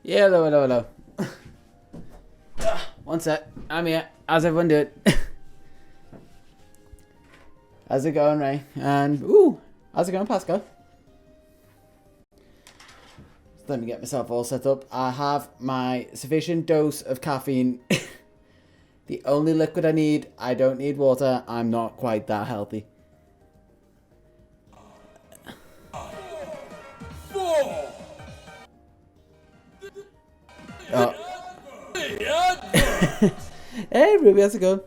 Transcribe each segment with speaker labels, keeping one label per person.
Speaker 1: Yeah, hello. One sec. I'm here. How's everyone doing? How's it going, Ray? And, how's it going, Pascal? Let me get myself all set up. I have my sufficient dose of caffeine. The only liquid I need. I don't need water. I'm not quite that healthy. Oh. Hey, Ruby, how's it going?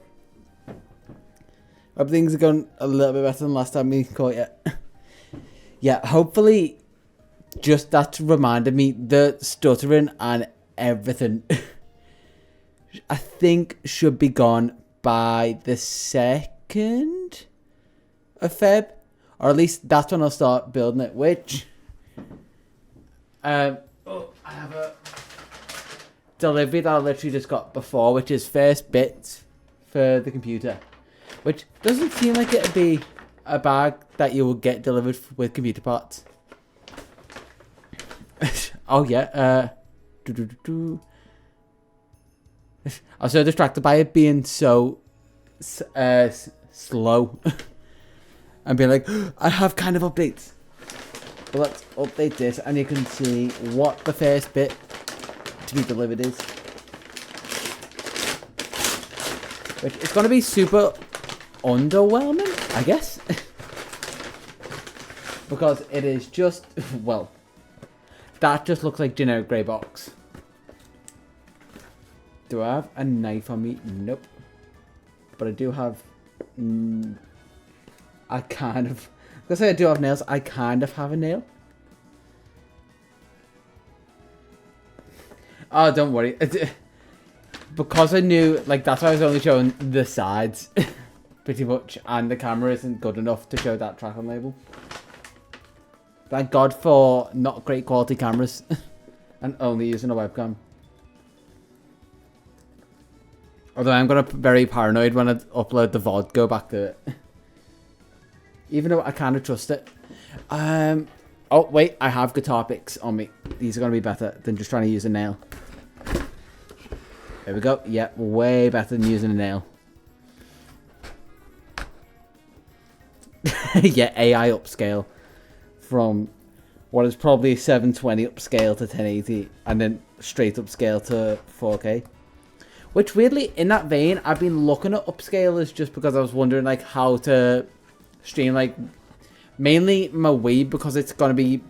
Speaker 1: Hope things are going a little bit better than last time we caught you. Yeah, hopefully, just that reminded me, the stuttering and everything, I think should be gone by the 2nd of Feb. Or at least that's when I'll start building it, which... I have a delivery that I literally just got before, which is first bits for the computer. Which doesn't seem like it'd be a bag that you will get delivered with computer parts. Oh yeah, I was so distracted by it being so slow. And being like, I have kind of updates. But let's update this and you can see what the first bit to be delivered is. Which is going to be super underwhelming, I guess. Because it is just, well, that just looks like generic grey box. Do I have a knife on me? Nope. But I do have, I kind of, let's say I do have nails, I kind of have a nail. Oh, don't worry. Because I knew, like, that's why I was only showing the sides, pretty much, and the camera isn't good enough to show that tracking label. Thank God for not great quality cameras, and only using a webcam. Although I'm gonna be very paranoid when I upload the VOD, go back to it. Even though I kind of trust it. Oh, wait, I have guitar picks on me. These are going to be better than just trying to use a nail. There we go. Yeah, way better than using a nail. Yeah, AI upscale. From what is probably 720 upscale to 1080. And then straight upscale to 4K. Which weirdly, in that vein, I've been looking at upscalers just because I was wondering like how to stream like mainly my Wii, because it's going to be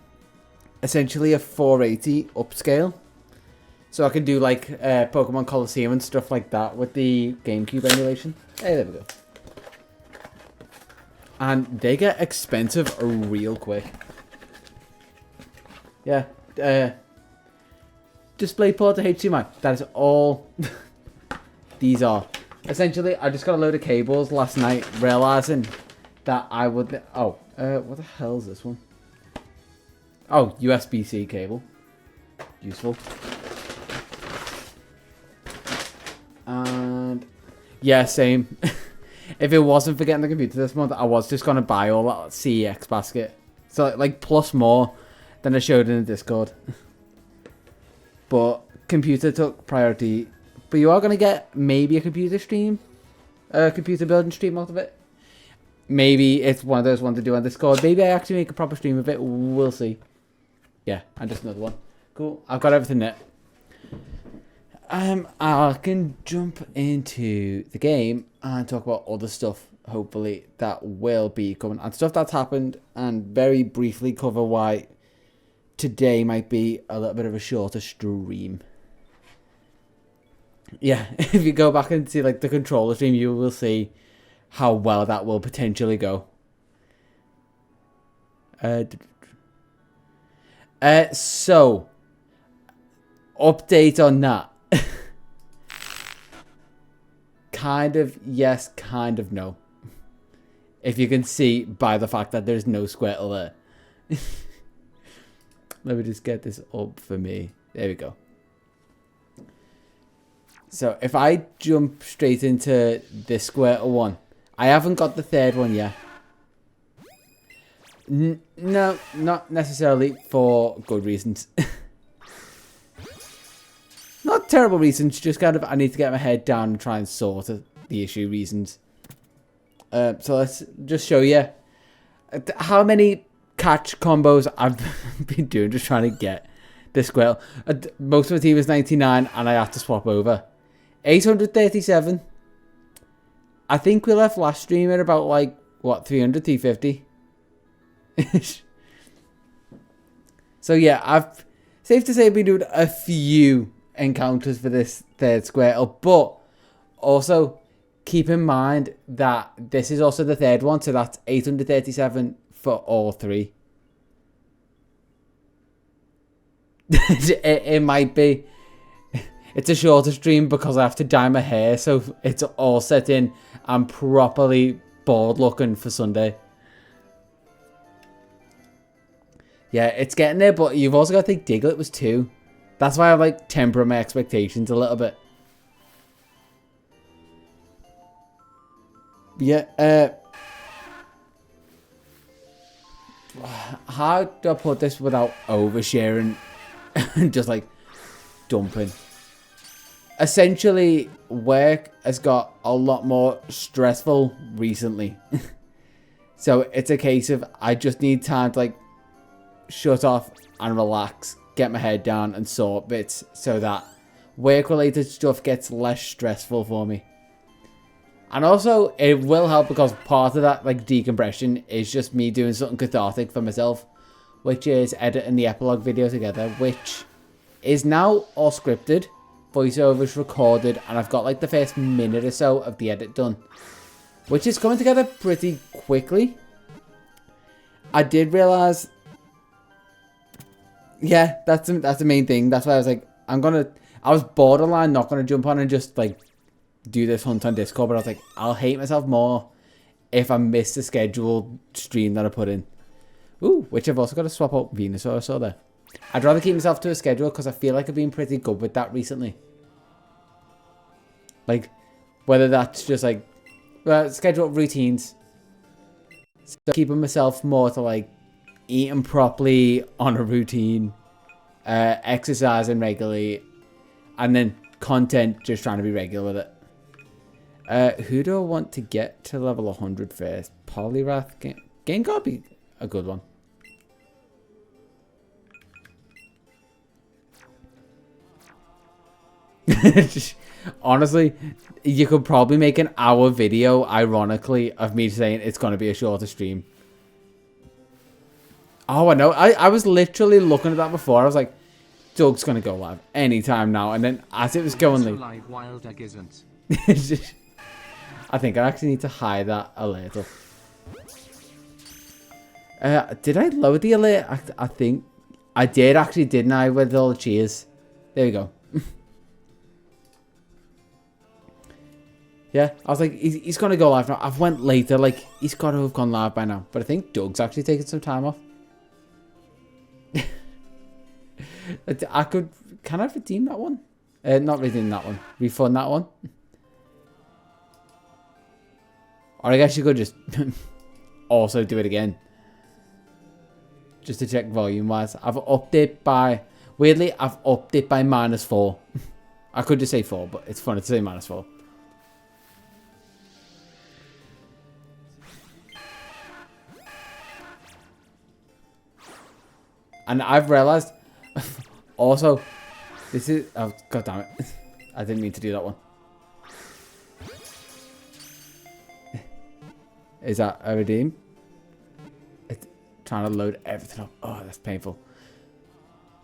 Speaker 1: essentially a 480 upscale. So I can do like Pokemon Coliseum and stuff like that with the GameCube emulation. Hey, there we go. And they get expensive real quick. Yeah. DisplayPort to HDMI. That is all these are. Essentially, I just got a load of cables last night, realizing that I would... Oh, what the hell is this one? Oh, USB-C cable. Useful. And... yeah, same. If it wasn't for getting the computer this month, I was just going to buy all that CEX basket. So, like, plus more than I showed in the Discord. But computer took priority. But you are going to get maybe a computer stream. A computer building stream out of it. Maybe it's one of those ones to do on Discord. Maybe I actually make a proper stream of it. We'll see. Yeah, and just another one. Cool. I've got everything there. I can jump into the game and talk about other stuff, hopefully, that will be coming. And stuff that's happened. And very briefly cover why today might be a little bit of a shorter stream. Yeah, if you go back and see like the controller stream, you will see how well that will potentially go. So, update on that. Kind of yes, kind of no. If you can see by the fact that there's no Squirtle there. Let me just get this up for me. There we go. So, if I jump straight into this Squirtle one, I haven't got the third one yet. No, not necessarily for good reasons. Not terrible reasons, just kind of I need to get my head down and try and sort the issue reasons. So let's just show you how many catch combos I've been doing just trying to get this Squirtle. Most of my team is 99 and I have to swap over. 837. I think we left last stream at about like, what, 300, 350? So yeah, I've safe to say I've been doing a few encounters for this third Squirtle, but also keep in mind that this is also the third one, so that's 837 for all three. it might be. It's a shorter stream because I have to dye my hair, so it's all set in. I'm properly bored looking for Sunday. Yeah, it's getting there, but you've also got to think Diglett was 2. That's why I like temper my expectations a little bit. Yeah, how do I put this without oversharing and just like dumping? Essentially, work has got a lot more stressful recently. So it's a case of I just need time to like shut off and relax, get my head down and sort bits so that work-related stuff gets less stressful for me. And also, it will help because part of that like decompression is just me doing something cathartic for myself, which is editing the epilogue video together, which is now all scripted, voiceovers recorded, and I've got like the first minute or so of the edit done, which is coming together pretty quickly. I did realize, yeah, that's the main thing. That's why I was like, I was borderline not gonna jump on and just like do this hunt on Discord, but I was like, I'll hate myself more if I miss the scheduled stream that I put in. Ooh, which I've also got to swap out Venusaur, I saw there. I'd rather keep myself to a schedule because I feel like I've been pretty good with that recently. Like, whether that's just like, schedule routines. So keeping myself more to like eating properly on a routine, exercising regularly, and then content, just trying to be regular with it. Who do I want to get to level 100 first? Poliwrath? Gengar would be a good one. Honestly, you could probably make an hour video, ironically, of me saying it's going to be a shorter stream. Oh, I know. I was literally looking at that before. I was like, Doug's going to go live anytime now. And then as it was going live, Wild Egg isn't. I think I actually need to hide that a little. Did I lower the alert? I think I did actually, didn't I? With all the cheers. There we go. Yeah, I was like, he's going to go live now. I've went later, like, he's got to have gone live by now. But I think Doug's actually taking some time off. Can I redeem that one? Not redeem that one. Refund that one. Or I guess you could just also do it again. Just to check volume-wise. I've upped it by... Weirdly, I've upped it by -4. I could just say 4, but it's funny to say -4. And I've realized... Also, this is... Oh, god damn it. I didn't mean to do that one. Is that a redeem? It's trying to load everything up. Oh, that's painful.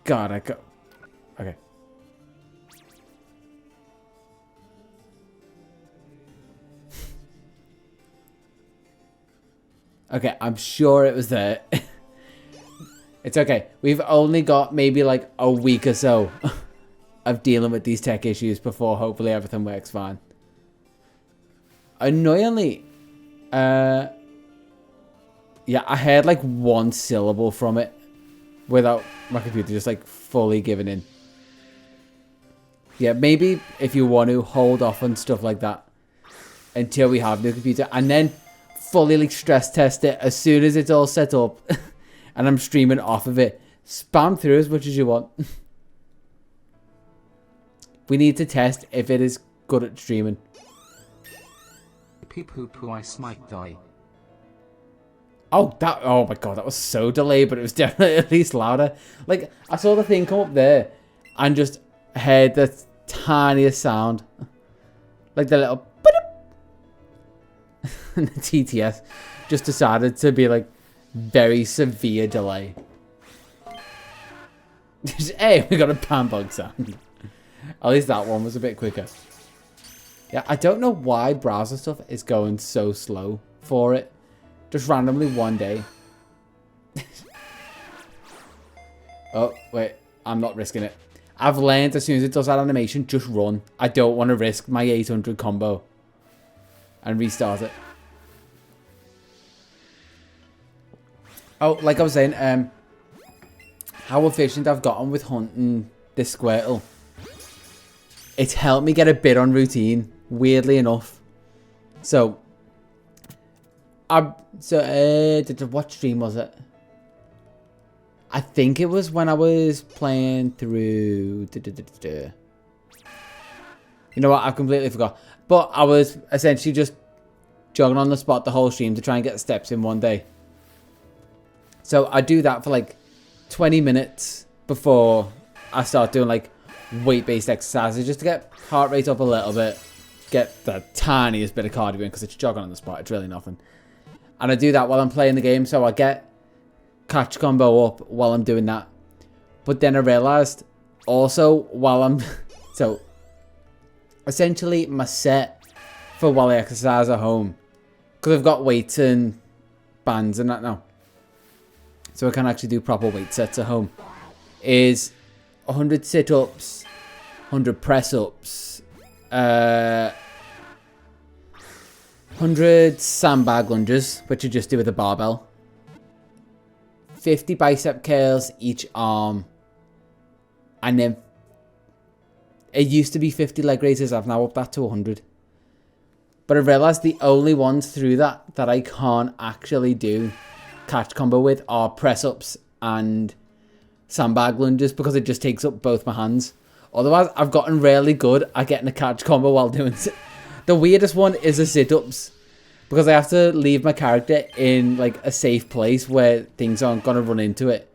Speaker 1: God, I got... Okay. Okay, I'm sure it was there. It's okay. We've only got maybe like a week or so of dealing with these tech issues before hopefully everything works fine. Annoyingly, yeah, I heard like one syllable from it without my computer just like fully giving in. Yeah, maybe if you want to hold off on stuff like that until we have new computer and then fully like stress test it as soon as it's all set up. And I'm streaming off of it. Spam through as much as you want. We need to test if it is good at streaming.
Speaker 2: Poo I smite die.
Speaker 1: Oh my god, that was so delayed, but it was definitely at least louder. Like, I saw the thing come up there and just heard the tiniest sound. Like the little and the TTS just decided to be like very severe delay. Hey, we got a pan bug sound. At least that one was a bit quicker. Yeah, I don't know why browser stuff is going so slow for it. Just randomly one day. Oh, wait. I'm not risking it. I've learned as soon as it does that animation, just run. I don't want to risk my 800 combo. And restart it. Oh, like I was saying, how efficient I've gotten with hunting this Squirtle. It's helped me get a bit on routine, weirdly enough. So, what stream was it? I think it was when I was playing through. You know what? I completely forgot. But I was essentially just jogging on the spot the whole stream to try and get the steps in one day. So I do that for like 20 minutes before I start doing like weight-based exercises, just to get heart rate up a little bit, get the tiniest bit of cardio in, because it's jogging on the spot. It's really nothing. And I do that while I'm playing the game, so I get catch combo up while I'm doing that. But then I realized also while I'm so essentially my set for while I exercise at home, because I've got weights and bands and that now, so I can actually do proper weight sets at home, is 100 sit-ups, 100 press-ups, 100 sandbag lunges, which you just do with a barbell, 50 bicep curls each arm, and then it used to be 50 leg raises. I've now upped that to 100. But I realized the only ones through that I can't actually do catch combo with are press-ups and sandbag lunges, because it just takes up both my hands. Otherwise, I've gotten really good at getting a catch combo while doing it. The weirdest one is the sit-ups, because I have to leave my character in like a safe place where things aren't going to run into it.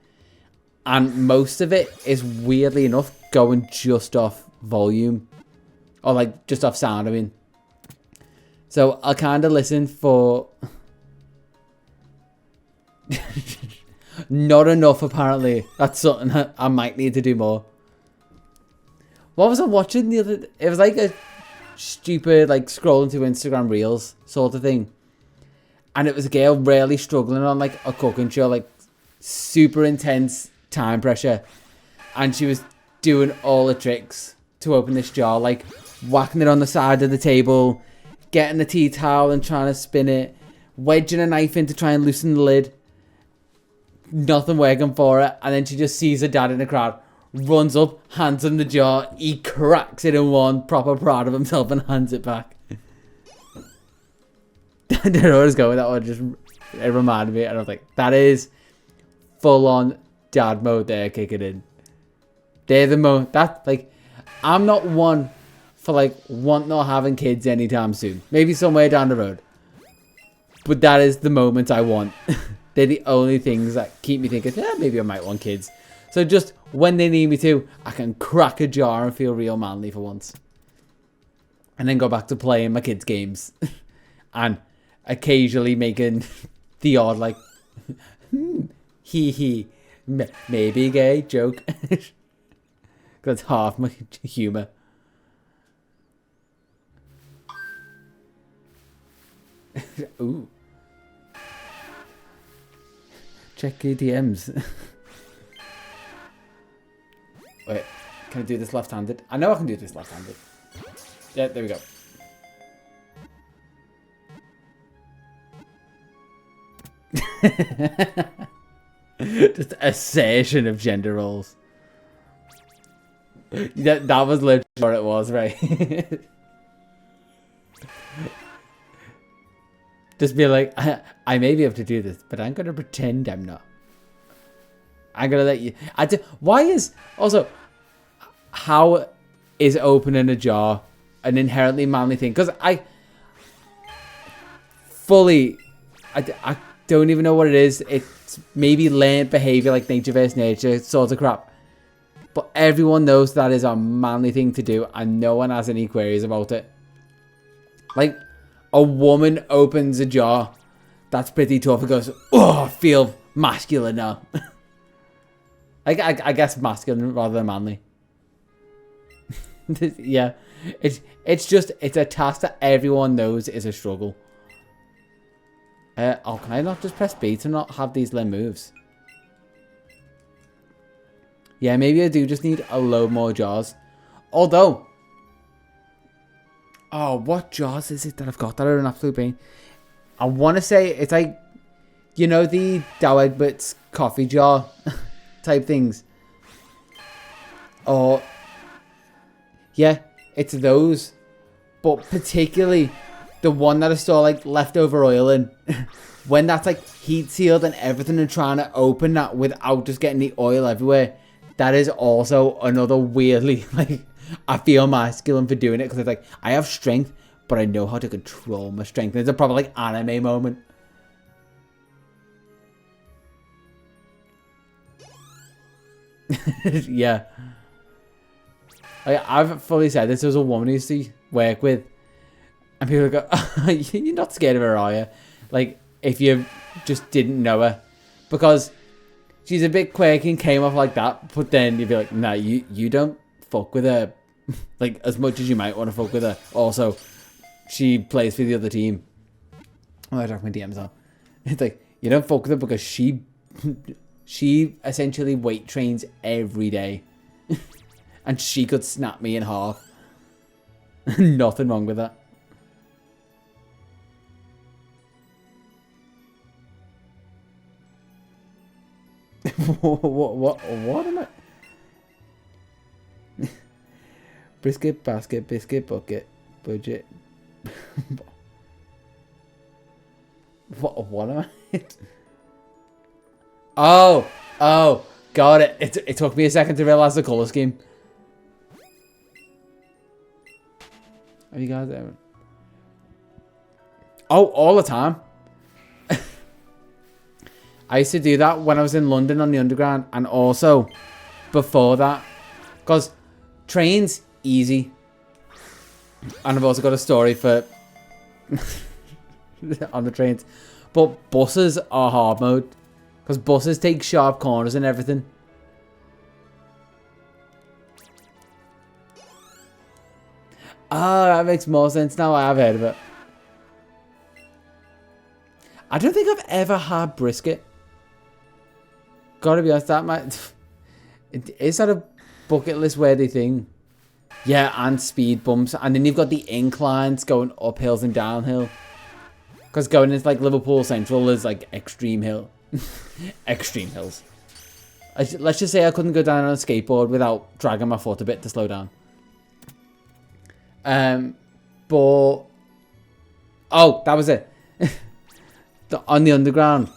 Speaker 1: And most of it is, weirdly enough, going just off volume. Or like just off sound, I mean. So I'll kind of listen for... Not enough, apparently. That's something I might need to do more. What was I watching the other... It was like a stupid, like, scrolling through Instagram Reels sort of thing. And it was a girl really struggling on, like, a cooking show. Like, super intense time pressure. And she was doing all the tricks to open this jar. Like, whacking it on the side of the table, getting the tea towel and trying to spin it, wedging a knife in to try and loosen the lid. Nothing working for it. And then she just sees her dad in the crowd, runs up, hands him the jar, he cracks it in one, proper proud of himself, and hands it back. I don't know where I was going with that one, just it reminded me, and I was like, that is full on dad mode there kicking in. They're the most, that, like, I'm not one for like wanting or having kids anytime soon. Maybe somewhere down the road. But that is the moment I want. They're the only things that keep me thinking, yeah, maybe I might want kids. So just when they need me to, I can crack a jar and feel real manly for once. And then go back to playing my kids' games. And occasionally making the odd, like, hee, maybe gay joke. That's half my humour. Ooh. Check your DMs. Wait, can I do this left-handed? I know I can do this left-handed. Yeah, there we go. Just assertion of gender roles. That was literally what it was, right? Just be like, I may be able to do this, but I'm going to pretend I'm not. I'm going to let you... Why is... Also, how is opening a jar an inherently manly thing? Because I don't even know what it is. It's maybe learned behavior, like nature versus nature sort of crap. But everyone knows that is a manly thing to do, and no one has any queries about it. Like, a woman opens a jar, that's pretty tough, and goes, oh, I feel masculine now. I guess masculine rather than manly. Yeah, it's a task that everyone knows is a struggle. Oh, can I not just press B to not have these limb moves? Yeah, maybe I do just need a load more jars. Although, oh, what jars is it that I've got that are an absolute pain? I want to say it's like, you know, the Dow Egbert's coffee jar type things. Or, yeah, it's those. But particularly the one that I store like leftover oil in. When that's like heat sealed and everything and trying to open that without just getting the oil everywhere. That is also another weirdly, like, I feel masculine for doing it because it's like, I have strength, but I know how to control my strength. And it's a proper, like, anime moment. Yeah. I've fully said this. There was a woman I used to work with, and people go, oh, you're not scared of her, are you? Like, if you just didn't know her. Because she's a bit quirky and came off like that, but then you'd be like, nah, you don't fuck with her like as much as you might want to fuck with her. Also, she plays for the other team. Oh, I dropped my DMs on. It's like, you don't fuck with her because she essentially weight trains every day. And she could snap me in half. Nothing wrong with that. What am I? Brisket, basket, biscuit, bucket, budget. What am I? Oh, got it. It took me a second to realize the color scheme. Are you guys there? Oh, all the time. I used to do that when I was in London on the Underground, and also before that, because trains, easy. And I've also got a story for on the trains. But buses are hard mode, because buses take sharp corners and everything. Ah, that makes more sense now. I have heard of it. I don't think I've ever had brisket. Gotta be honest, that might... Is that a bucket list worthy thing? Yeah, and speed bumps. And then you've got the inclines going up hills and downhill. Because going into like Liverpool Central is like extreme hill. Extreme hills. Let's just say I couldn't go down on a skateboard without dragging my foot a bit to slow down. But... Oh, that was it. On the Underground.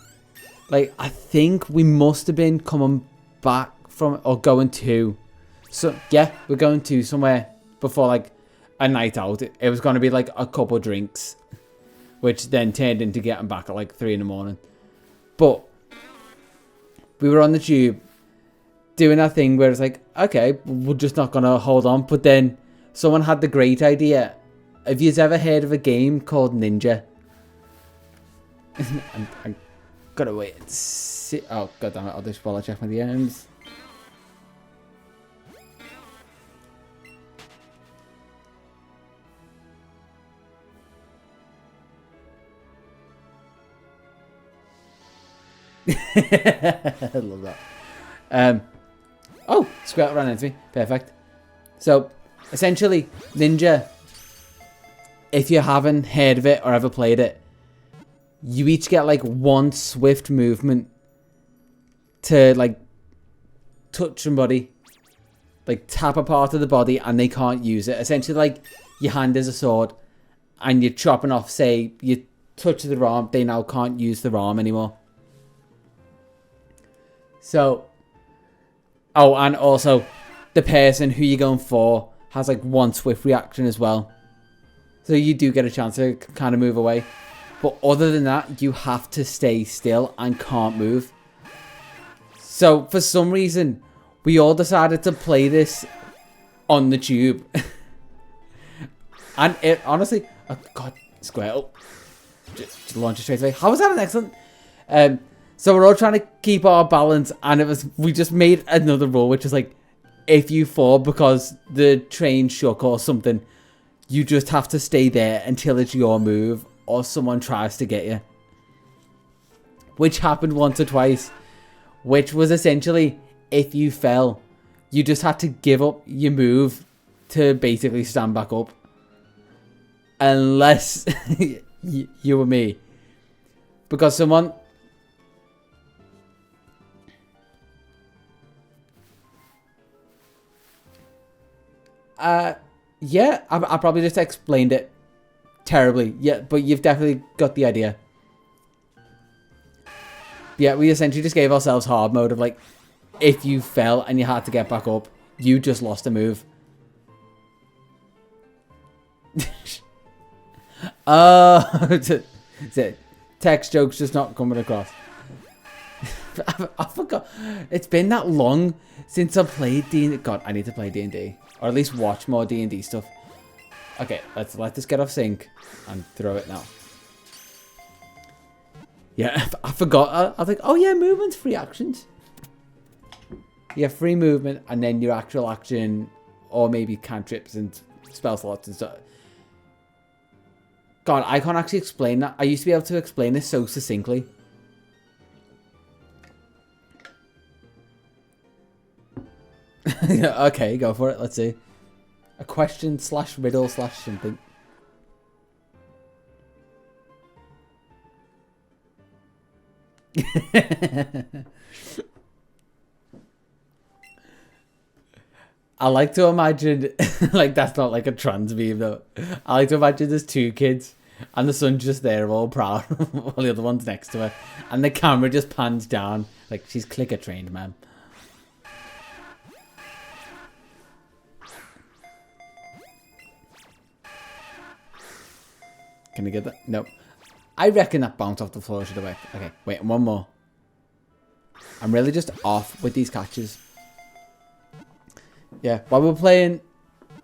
Speaker 1: Like, I think we must have been coming back from, or going to, so yeah, we're going to somewhere before like a night out. It was going to be like a couple of drinks, which then turned into getting back at like 3 in the morning. But we were on the tube doing that thing where it's like, okay, we're just not going to hold on. But then someone had the great idea. Have you ever heard of a game called Ninja? I'm gotta wait and see. Oh, goddammit, I'll just while I check my DMs. I love that. Oh, Squirtle ran into me. Perfect. So, essentially, Ninja, if you haven't heard of it or ever played it, you each get like one swift movement to like touch somebody, like tap a part of the body and they can't use it. Essentially, like your hand is a sword and you're chopping off, say you touch their arm, they now can't use their arm anymore. So, oh, and also the person who you're going for has like one swift reaction as well. So you do get a chance to kind of move away. But other than that, you have to stay still and can't move. So for some reason, we all decided to play this on the tube. And it honestly, oh god, Squirtle. Just launch it straight away. How was that an excellent? So we're all trying to keep our balance, and we just made another rule, which is like, if you fall because the train shook or something, you just have to stay there until it's your move or someone tries to get you. Which happened once or twice. Which was essentially, if you fell, you just had to give up your move to basically stand back up. Unless you were me. Because someone... yeah, I probably just explained it terribly. Yeah, but you've definitely got the idea. Yeah, we essentially just gave ourselves hard mode of like, if you fell and you had to get back up, you just lost a move. Text jokes just not coming across. I forgot. It's been that long since I played D&D. God, I need to play D&D. Or at least watch more D&D stuff. Okay, let's let this get off sync and throw it now. Yeah, I forgot. I was like, oh yeah, movement's free actions. Yeah, free movement and then your actual action, or maybe cantrips and spell slots and stuff. God, I can't actually explain that. I used to be able to explain this so succinctly. Okay, go for it. Let's see. A question / riddle / something. I like to imagine, like, that's not like a trans meme though. I like to imagine there's two kids and the son's just there all proud while the other one's next to her. And the camera just pans down. Like, she's clicker trained, man. Can I get that? Nope. I reckon that bounced off the floor should have worked. Okay, wait, one more. I'm really just off with these catches. Yeah, while we were playing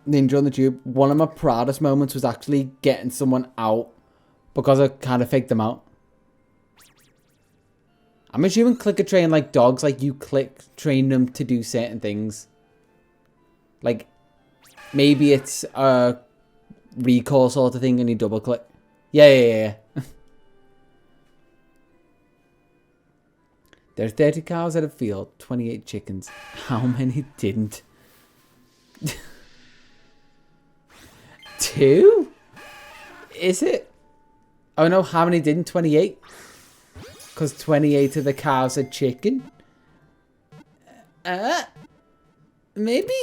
Speaker 1: Ninja on the Tube, one of my proudest moments was actually getting someone out because I kind of faked them out. I'm assuming clicker train like dogs, like you click train them to do certain things. Like, maybe it's a recall sort of thing and you double click. Yeah. There's 30 cows at a field, 28 chickens. How many didn't? 2? Is it? Oh no, how many didn't? 28? Because 28 of the cows are chicken? Maybe?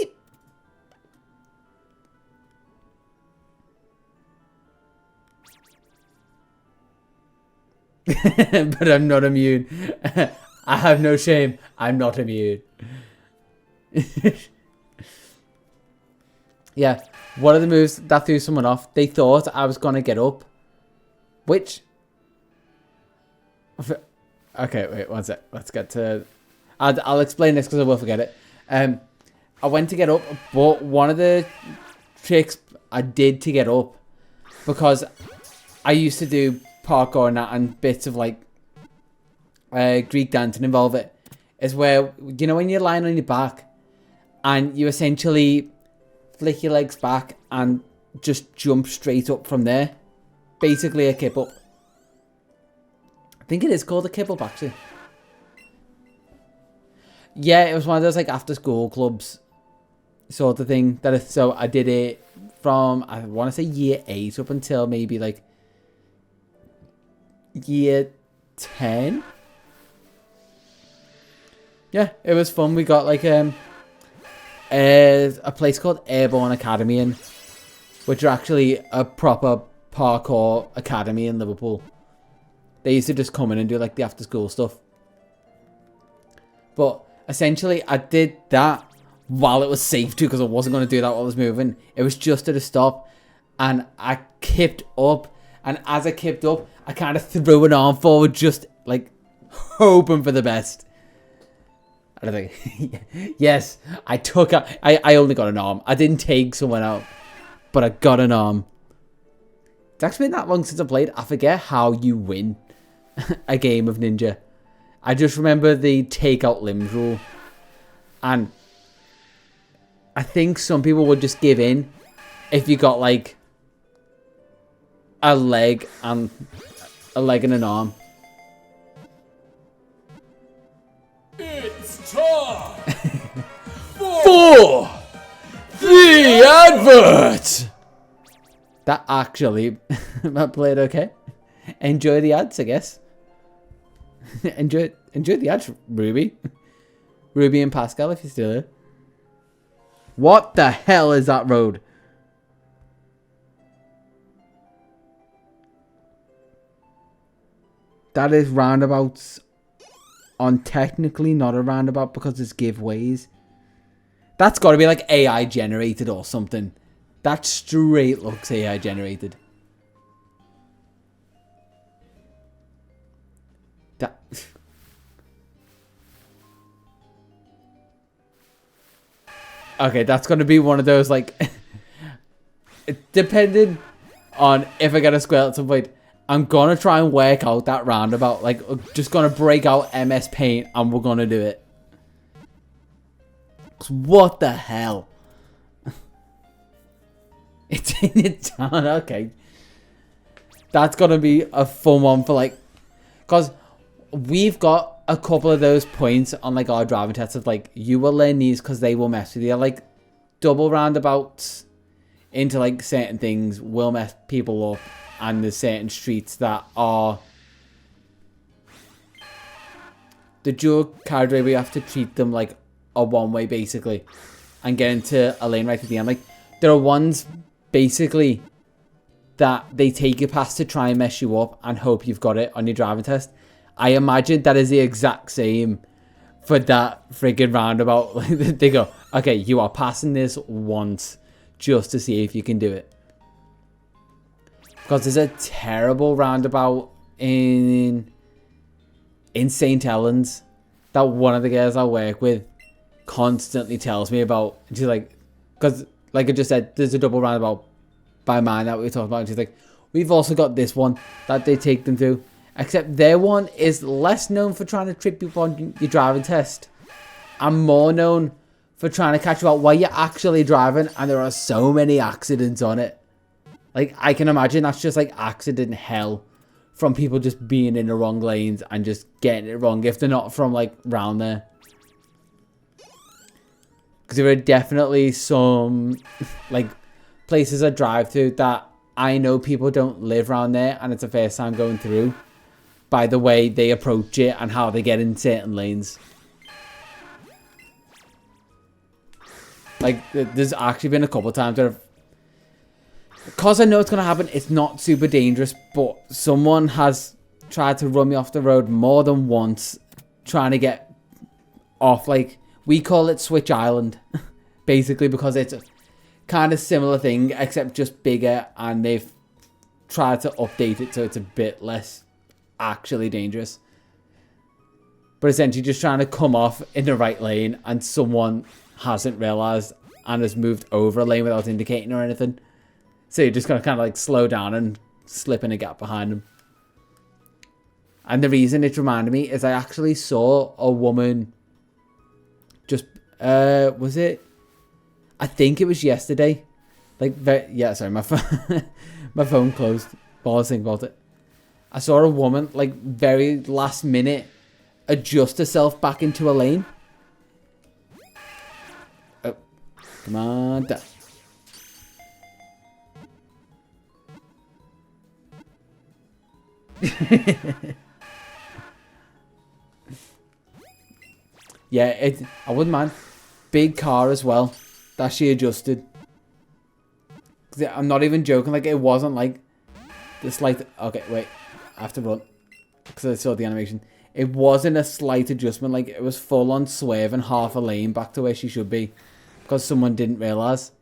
Speaker 1: But I'm not immune. I have no shame. I'm not immune. Yeah, one of the moves that threw someone off, they thought I was going to get up. Which... Okay, wait, one sec. Let's get to... I'll explain this because I will forget it. I went to get up, but one of the tricks I did to get up, because I used to do parkour and that, and bits of like Greek dance and involve it, is where, you know, when you're lying on your back and you essentially flick your legs back and just jump straight up from there. Basically a kip up. I think it is called a kip up actually. Yeah, it was one of those like after school clubs sort of thing. So I did it from, I want to say year 8 up until maybe like year 10. Yeah, it was fun. We got like a place called Airborne Academy in, which are actually a proper parkour academy in Liverpool. They used to just come in and do like the after school stuff. But essentially I did that, while it was safe to, because I wasn't going to do that while I was moving. It was just at a stop, and I kipped up, and as I kipped up, I kind of threw an arm forward, just like hoping for the best. I don't think. Yes, I only got an arm. I didn't take someone out, but I got an arm. It's actually been that long since I played. I forget how you win a game of Ninja. I just remember the take out limbs rule. And I think some people would just give in if you got like a leg and an arm.
Speaker 2: It's time
Speaker 1: for the advert. That actually played okay. Enjoy the ads, I guess. enjoy the ads, Ruby. Ruby and Pascal, if you're still here. What the hell is that road? That is roundabouts on technically not a roundabout because there's giveaways. That's got to be like AI generated or something. That straight looks AI generated. That... Okay, that's going to be one of those, like... depending on if I get a Squirtle at some point, I'm going to try and work out that roundabout. Like, just going to break out MS Paint and we're going to do it. What the hell? It's in its town, okay. That's going to be a fun one for, like... Because we've got a couple of those points on, like, our driving tests of, like, you will learn these because they will mess with you. Like, double roundabouts into, like, certain things will mess people up. And there's certain streets that are... The dual carriageway, we have to treat them like a one-way, basically. And get into a lane right at the end. Like, there are ones... basically that they take you past to try and mess you up and hope you've got it on your driving test. I imagine that is the exact same for that friggin' roundabout. They go, okay, you are passing this once just to see if you can do it. Because there's a terrible roundabout in St. Helens that one of the girls I work with constantly tells me about. And she's like, because... like I just said, there's a double roundabout by mine that we were talking about. And she's like, we've also got this one that they take them through. Except their one is less known for trying to trip you up on your driving test. And more known for trying to catch you out while you're actually driving. And there are so many accidents on it. Like, I can imagine that's just like accident hell. From people just being in the wrong lanes and just getting it wrong. If they're not from like round there. Because there are definitely some, like, places I drive through that I know people don't live around there and it's the first time going through by the way they approach it and how they get in certain lanes. Like, there's actually been a couple of times where because I know it's going to happen, it's not super dangerous, but someone has tried to run me off the road more than once trying to get off, like... We call it Switch Island, basically, because it's a kind of similar thing, except just bigger, and they've tried to update it so it's a bit less actually dangerous. But essentially just trying to come off in the right lane, and someone hasn't realised and has moved over a lane without indicating or anything. So you're just going to kind of like slow down and slip in a gap behind them. And the reason it reminded me is I actually saw a woman... just, was it? I think it was yesterday. Like, yeah, sorry, my phone, my phone closed while I was thinking about it. I saw a woman, like, very last minute, adjust herself back into a lane. Oh, come on, down. Yeah, I wouldn't mind. Big car as well that she adjusted. I'm not even joking. Like, it wasn't like the slight... Okay, wait. I have to run because I saw the animation. It wasn't a slight adjustment. Like, it was full on swerving half a lane back to where she should be. because someone didn't realise.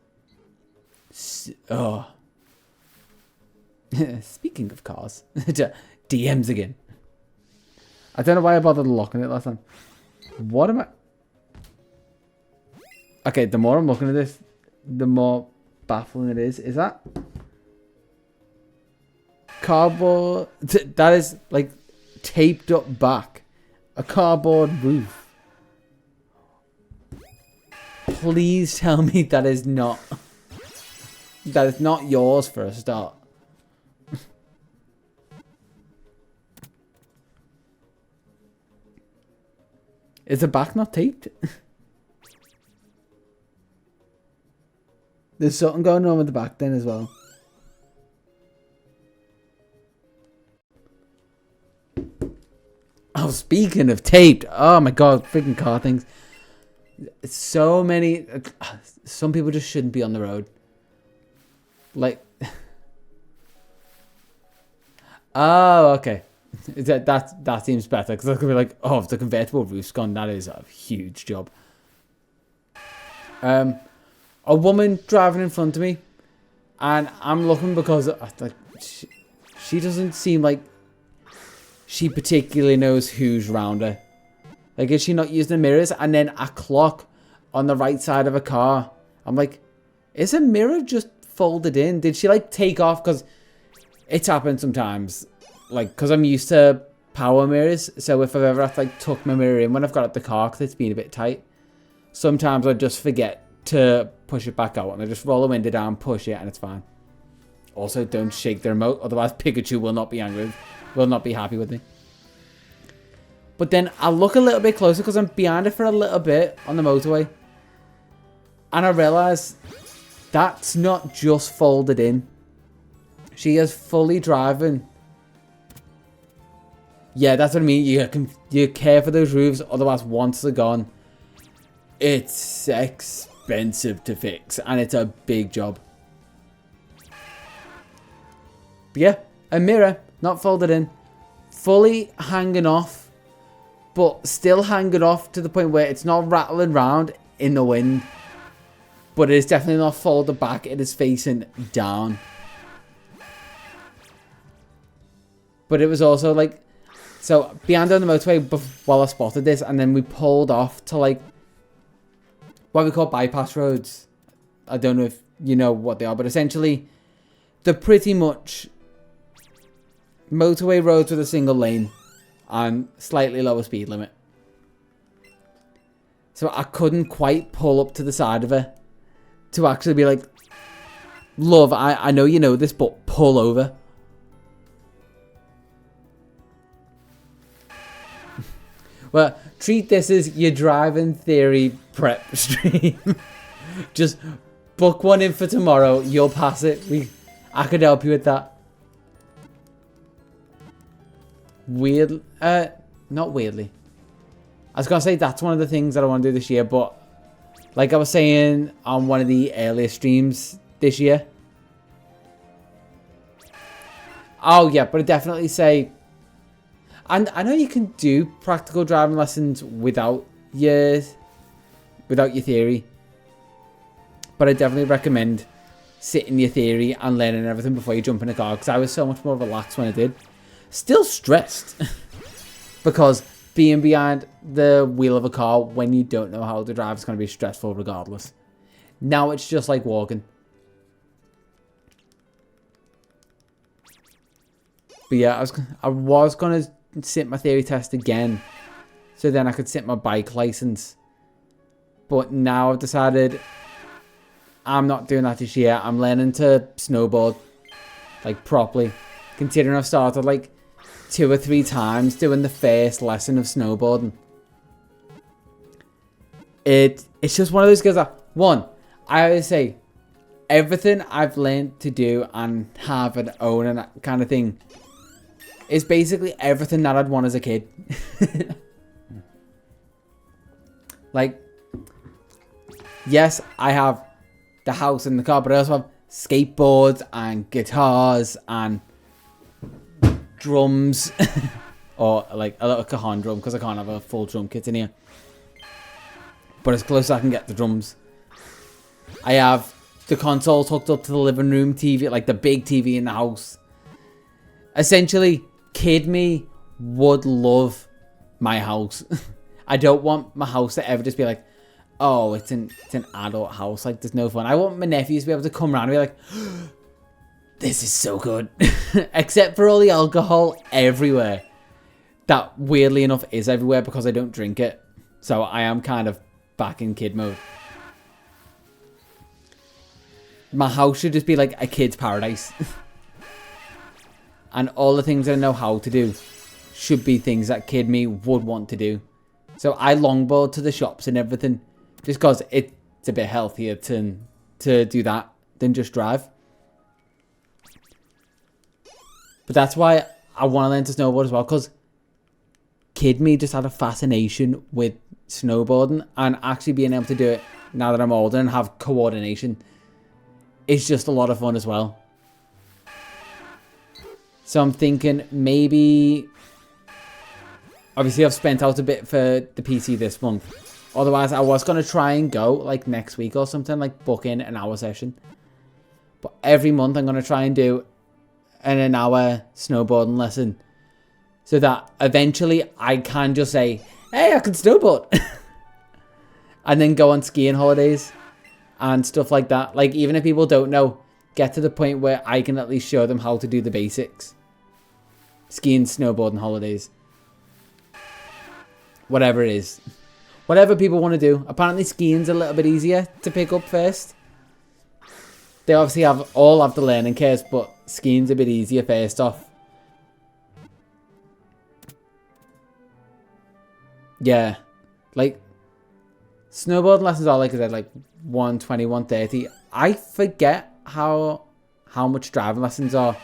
Speaker 1: Oh. Speaking of cars, DMs again. I don't know why I bothered locking it last time. What am I? Okay, the more I'm looking at this, the more baffling it is. Is that cardboard? That is like taped up back. A cardboard roof. Please tell me that is not yours for a start. Is the back not taped? There's something going on with the back then as well. Oh, speaking of taped. Oh my god, freaking car things. So many. Some people just shouldn't be on the road. Like. Oh, okay. That seems better, because I could be like, oh, if the convertible roof's gone, that is a huge job. A woman driving in front of me, and I'm looking because like she doesn't seem like she particularly knows who's round her. Like, is she not using the mirrors? And then a clock on the right side of a car. I'm like, is a mirror just folded in? Did she like take off? Because it's happened sometimes. Like, because I'm used to power mirrors, so if I've ever had to like tuck my mirror in when I've got out the car because it's been a bit tight, sometimes I just forget to push it back out and I just roll the window down, push it, and it's fine. Also, don't shake the remote, otherwise Pikachu will not be angry, will not be happy with me. But then I look a little bit closer because I'm behind it for a little bit on the motorway, and I realise that's not just folded in. She is fully driving. Yeah, that's what I mean. You care for those roofs, otherwise once they're gone, it's expensive to fix, and it's a big job. But yeah, a mirror, not folded in, fully hanging off, but still hanging off to the point where it's not rattling round in the wind, but it is definitely not folded back. It is facing down. But it was also like, so behind on the motorway while I spotted this, and then we pulled off to like what we call bypass roads. I don't know if you know what they are, but essentially they're pretty much motorway roads with a single lane and slightly lower speed limit. So I couldn't quite pull up to the side of her to actually be like, love, I know you know this, but pull over. Well, treat this as your driving theory prep stream. Just book one in for tomorrow. You'll pass it. I could help you with that. Weird. Not weirdly. I was going to say that's one of the things that I want to do this year, but like I was saying on one of the earlier streams this year. Oh, yeah, but I definitely say... And I know you can do practical driving lessons without your theory. But I definitely recommend sitting your theory and learning everything before you jump in a car, because I was so much more relaxed when I did. Still stressed. Because being behind the wheel of a car when you don't know how to drive is going to be stressful regardless. Now it's just like walking. But yeah, I was going to sit my theory test again, so then I could sit my bike license, but now I've decided I'm not doing that this year. I'm learning to snowboard like properly, considering I've started like 2 or 3 times doing the first lesson of snowboarding. It's just one of those skills that, one, I always say everything I've learned to do and have and own and that kind of thing is basically everything that I'd want as a kid. Like, yes, I have the house and the car, but I also have skateboards and guitars and drums. Or like a little cajon drum, because I can't have a full drum kit in here. But as close as I can get the drums. I have the consoles hooked up to the living room TV, like the big TV in the house. Essentially, kid me would love my house. I don't want my house to ever just be like, oh, it's an adult house. Like, there's no fun. I want my nephews to be able to come around and be like, this is so good. Except for all the alcohol everywhere. That, weirdly enough, is everywhere because I don't drink it. So I am kind of back in kid mode. My house should just be like a kid's paradise. And all the things that I know how to do should be things that kid me would want to do. So I longboard to the shops and everything. Just because it's a bit healthier to do that than just drive. But that's why I want to learn to snowboard as well. Because kid me just had a fascination with snowboarding. And actually being able to do it now that I'm older and have coordination is just a lot of fun as well. So I'm thinking maybe... Obviously I've spent out a bit for the PC this month. Otherwise I was going to try and go like next week or something. Like book in an hour session. But every month I'm going to try and do an hour snowboarding lesson. So that eventually I can just say, hey, I can snowboard. And then go on skiing holidays. And stuff like that. Like even if people don't know, get to the point where I can at least show them how to do the basics. Skiing, snowboarding holidays. Whatever it is. Whatever people want to do. Apparently skiing's a little bit easier to pick up first. They obviously all have the learning curves, but skiing's a bit easier first off. Yeah. Like, snowboarding lessons are, like I said, like 120, 130. I forget how much driving lessons are.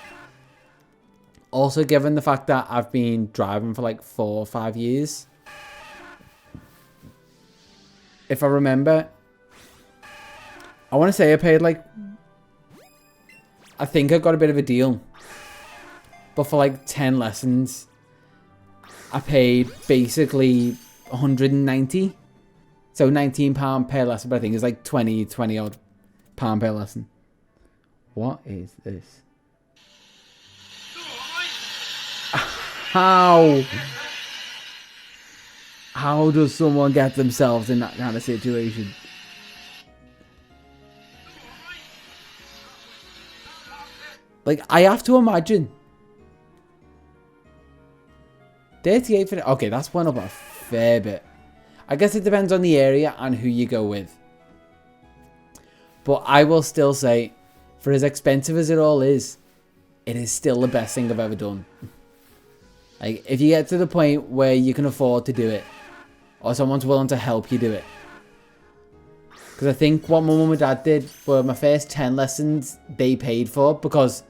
Speaker 1: Also, given the fact that I've been driving for like 4 or 5 years. If I remember, I want to say I paid like, I think I got a bit of a deal. But for like 10 lessons, I paid basically 190. So £19 per lesson, but I think it's like 20 odd pound per lesson. What is this? How does someone get themselves in that kind of situation? Like, I have to imagine. 38 for... Okay, that's one up a fair bit. I guess it depends on the area and who you go with. But I will still say, for as expensive as it all is, it is still the best thing I've ever done. Like, if you get to the point where you can afford to do it, or someone's willing to help you do it. Because I think what my mum and dad did for my first 10 lessons, they paid for, because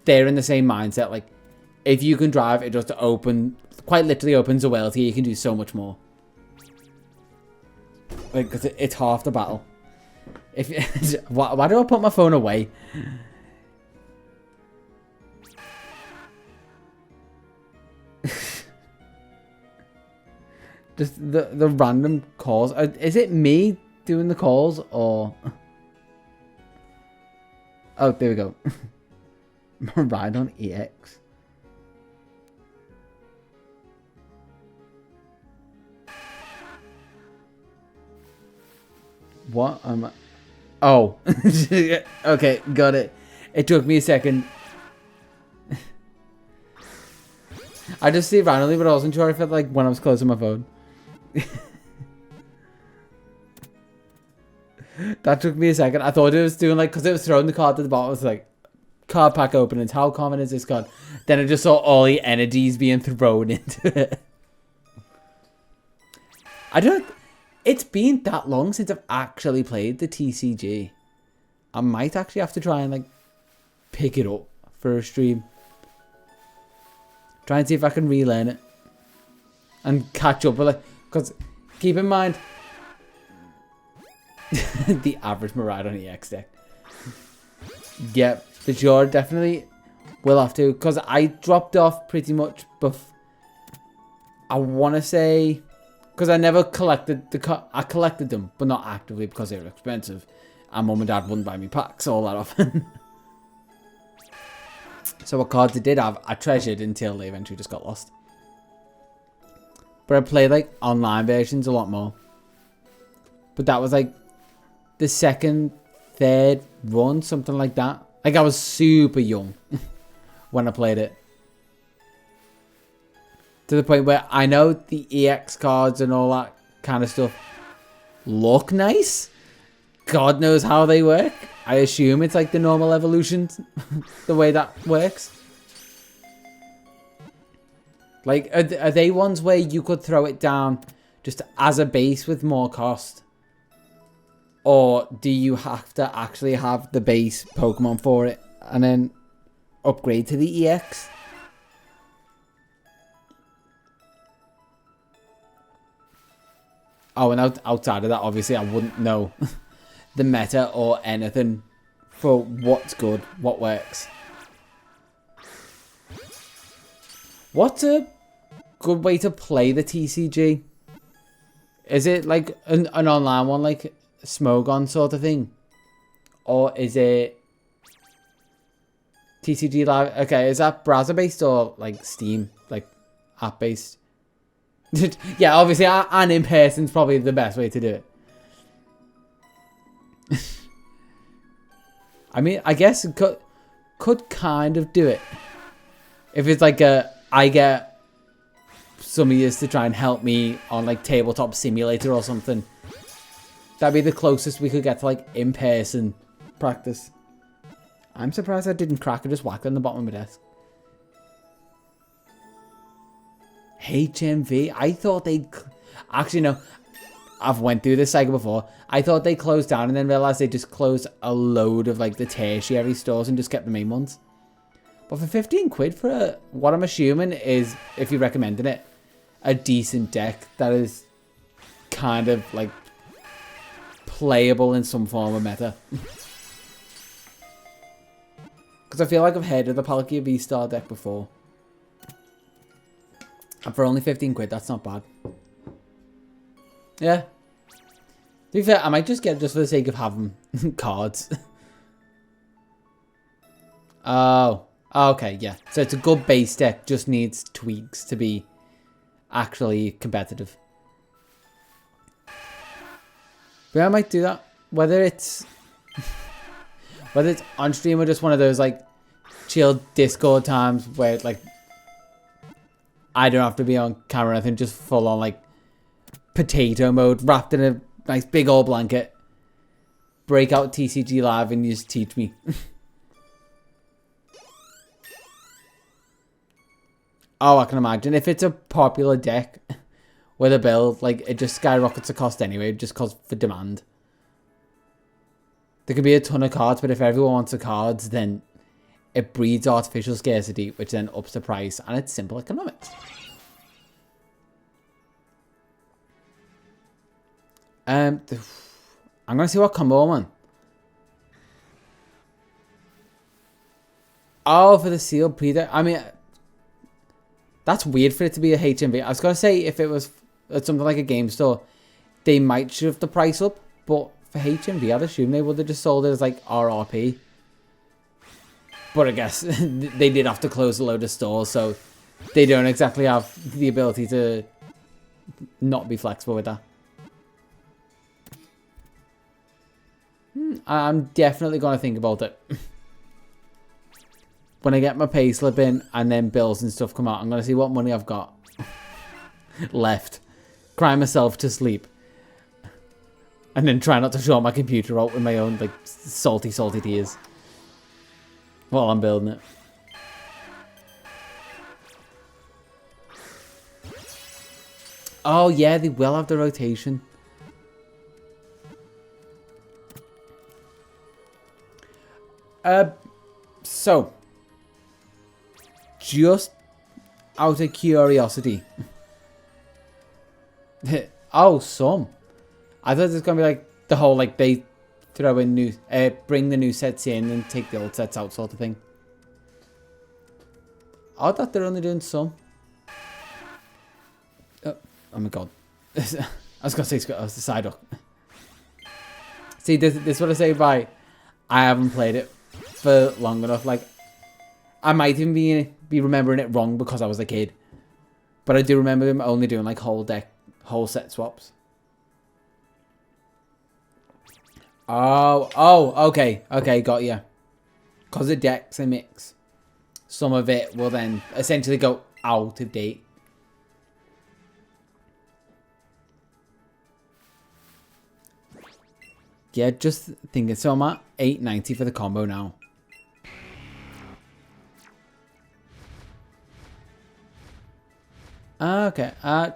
Speaker 1: they're in the same mindset. Like, if you can drive, it just quite literally opens a world here. You can do so much more. Like, cause it's half the battle. Why do I put my phone away? Just the random calls. Is it me doing the calls or? Oh, there we go. Ride on EX. What am I? Oh. Okay, got it. It took me a second. I just see it randomly, but I wasn't sure if it, like, when I was closing my phone. That took me a second. I thought it was doing, like, because it was throwing the card to the bottom. It was like, card pack openings. How common is this card? Then I just saw all the energies being thrown into it. It's been that long since I've actually played the TCG. I might actually have to try and, like, pick it up for a stream. Try and see if I can relearn it. And catch up with it. Because, keep in mind, the average Miraidon EX deck. Yep, for sure, definitely will have to. Because I dropped off pretty much I want to say... Because I never collected I collected them, but not actively because they were expensive. and mum and dad wouldn't buy me packs all that often. So what cards I did have, I treasured until they eventually just got lost. But I played like online versions a lot more. But that was like the second, third run, something like that. Like I was super young when I played it. To the point where I know the EX cards and all that kind of stuff look nice. God knows how they work. I assume it's like the normal evolution, the way that works. Like, are they ones where you could throw it down just as a base with more cost? Or do you have to actually have the base Pokemon for it and then upgrade to the EX? Oh, and outside of that, obviously, I wouldn't know the meta or anything for what's good, what works. What's a good way to play the TCG? Is it like an online one, like Smogon sort of thing? Or is it TCG Live? Okay, is that browser-based or like Steam, like app-based? Yeah, obviously, and in person is probably the best way to do it. I mean, I guess it could kind of do it. If it's like I get some of you to try and help me on like Tabletop Simulator or something. That'd be the closest we could get to like in-person practice. I'm surprised I didn't crack. I just whacked on the bottom of my desk. HMV. I thought they'd... Actually, no. I've went through this cycle before. I thought they closed down and then realised they just closed a load of like the tertiary stores and just kept the main ones. But for 15 quid for what I'm assuming is, if you're recommending it, a decent deck that is kind of like playable in some form of meta. Because I feel like I've heard of the Palkia V-Star deck before. And for only 15 quid, that's not bad. Yeah. To be fair, I might just get it just for the sake of having cards. Oh. Okay, yeah. So it's a good base deck, just needs tweaks to be actually competitive. But I might do that. Whether it's on stream or just one of those like chill Discord times where like I don't have to be on camera or anything, just full on like potato mode, wrapped in a nice big old blanket. Break out TCG Live and you just teach me. Oh, I can imagine. If it's a popular deck with a build, like it just skyrockets the cost anyway, just cause for demand. There could be a ton of cards, but if everyone wants the cards, then it breeds artificial scarcity, which then ups the price, and it's simple economics. I'm gonna see what combo I'm on. Oh, for the sealed pre-deck. I mean, that's weird for it to be a HMV. I was gonna say if it was at something like a game store, they might shove the price up, but for HMV, I'd assume they would have just sold it as like RRP. But I guess they did have to close a load of stores, so they don't exactly have the ability to not be flexible with that. I'm definitely going to think about it. When I get my pay slip in and then bills and stuff come out, I'm going to see what money I've got left. Cry myself to sleep. And then try not to show my computer out with my own like salty tears. While I'm building it. Oh yeah, they will have the rotation. So just out of curiosity. Oh, some. I thought it was gonna be like the whole like they throw in new, bring the new sets in and take the old sets out sort of thing. I thought they're only doing some. Oh my god. I was gonna say Psyduck. See, this is what I say by I haven't played it for long enough. Like, I might even be remembering it wrong because I was a kid. But I do remember him only doing like whole set swaps. Oh, okay, got you. Because the decks are mix, some of it will then essentially go out of date. Yeah, just thinking. So I'm at 890 for the combo now. Okay. I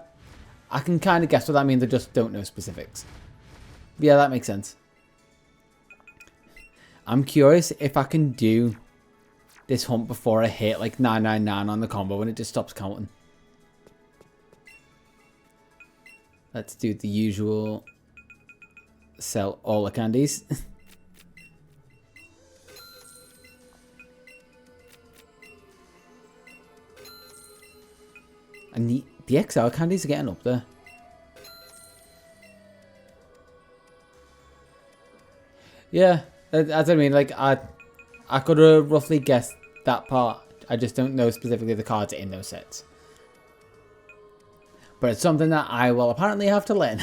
Speaker 1: can kind of guess what that means. I just don't know specifics. Yeah, that makes sense. I'm curious if I can do this hunt before I hit like 999 on the combo and it just stops counting. Let's do the usual. Sell all the candies. And the XL candies are getting up there. Yeah, that's what I mean. Like I could have roughly guessed that part. I just don't know specifically the cards in those sets. But it's something that I will apparently have to learn.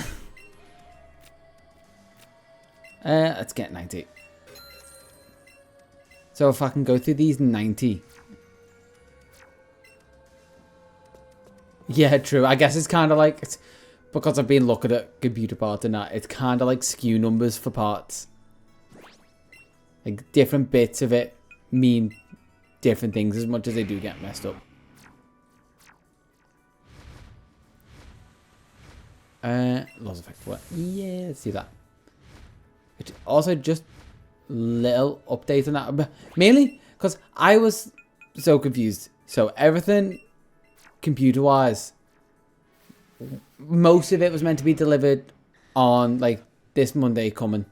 Speaker 1: Let's get 90. So if I can go through these 90. Yeah, true. I guess it's kind of like, because I've been looking at computer parts and that, it's kind of like skew numbers for parts. Like different bits of it mean different things as much as they do get messed up. Loss effect. What? Yeah, let's do that. Which also just little update on that. But mainly because I was so confused. So everything computer-wise, most of it was meant to be delivered on like this Monday coming.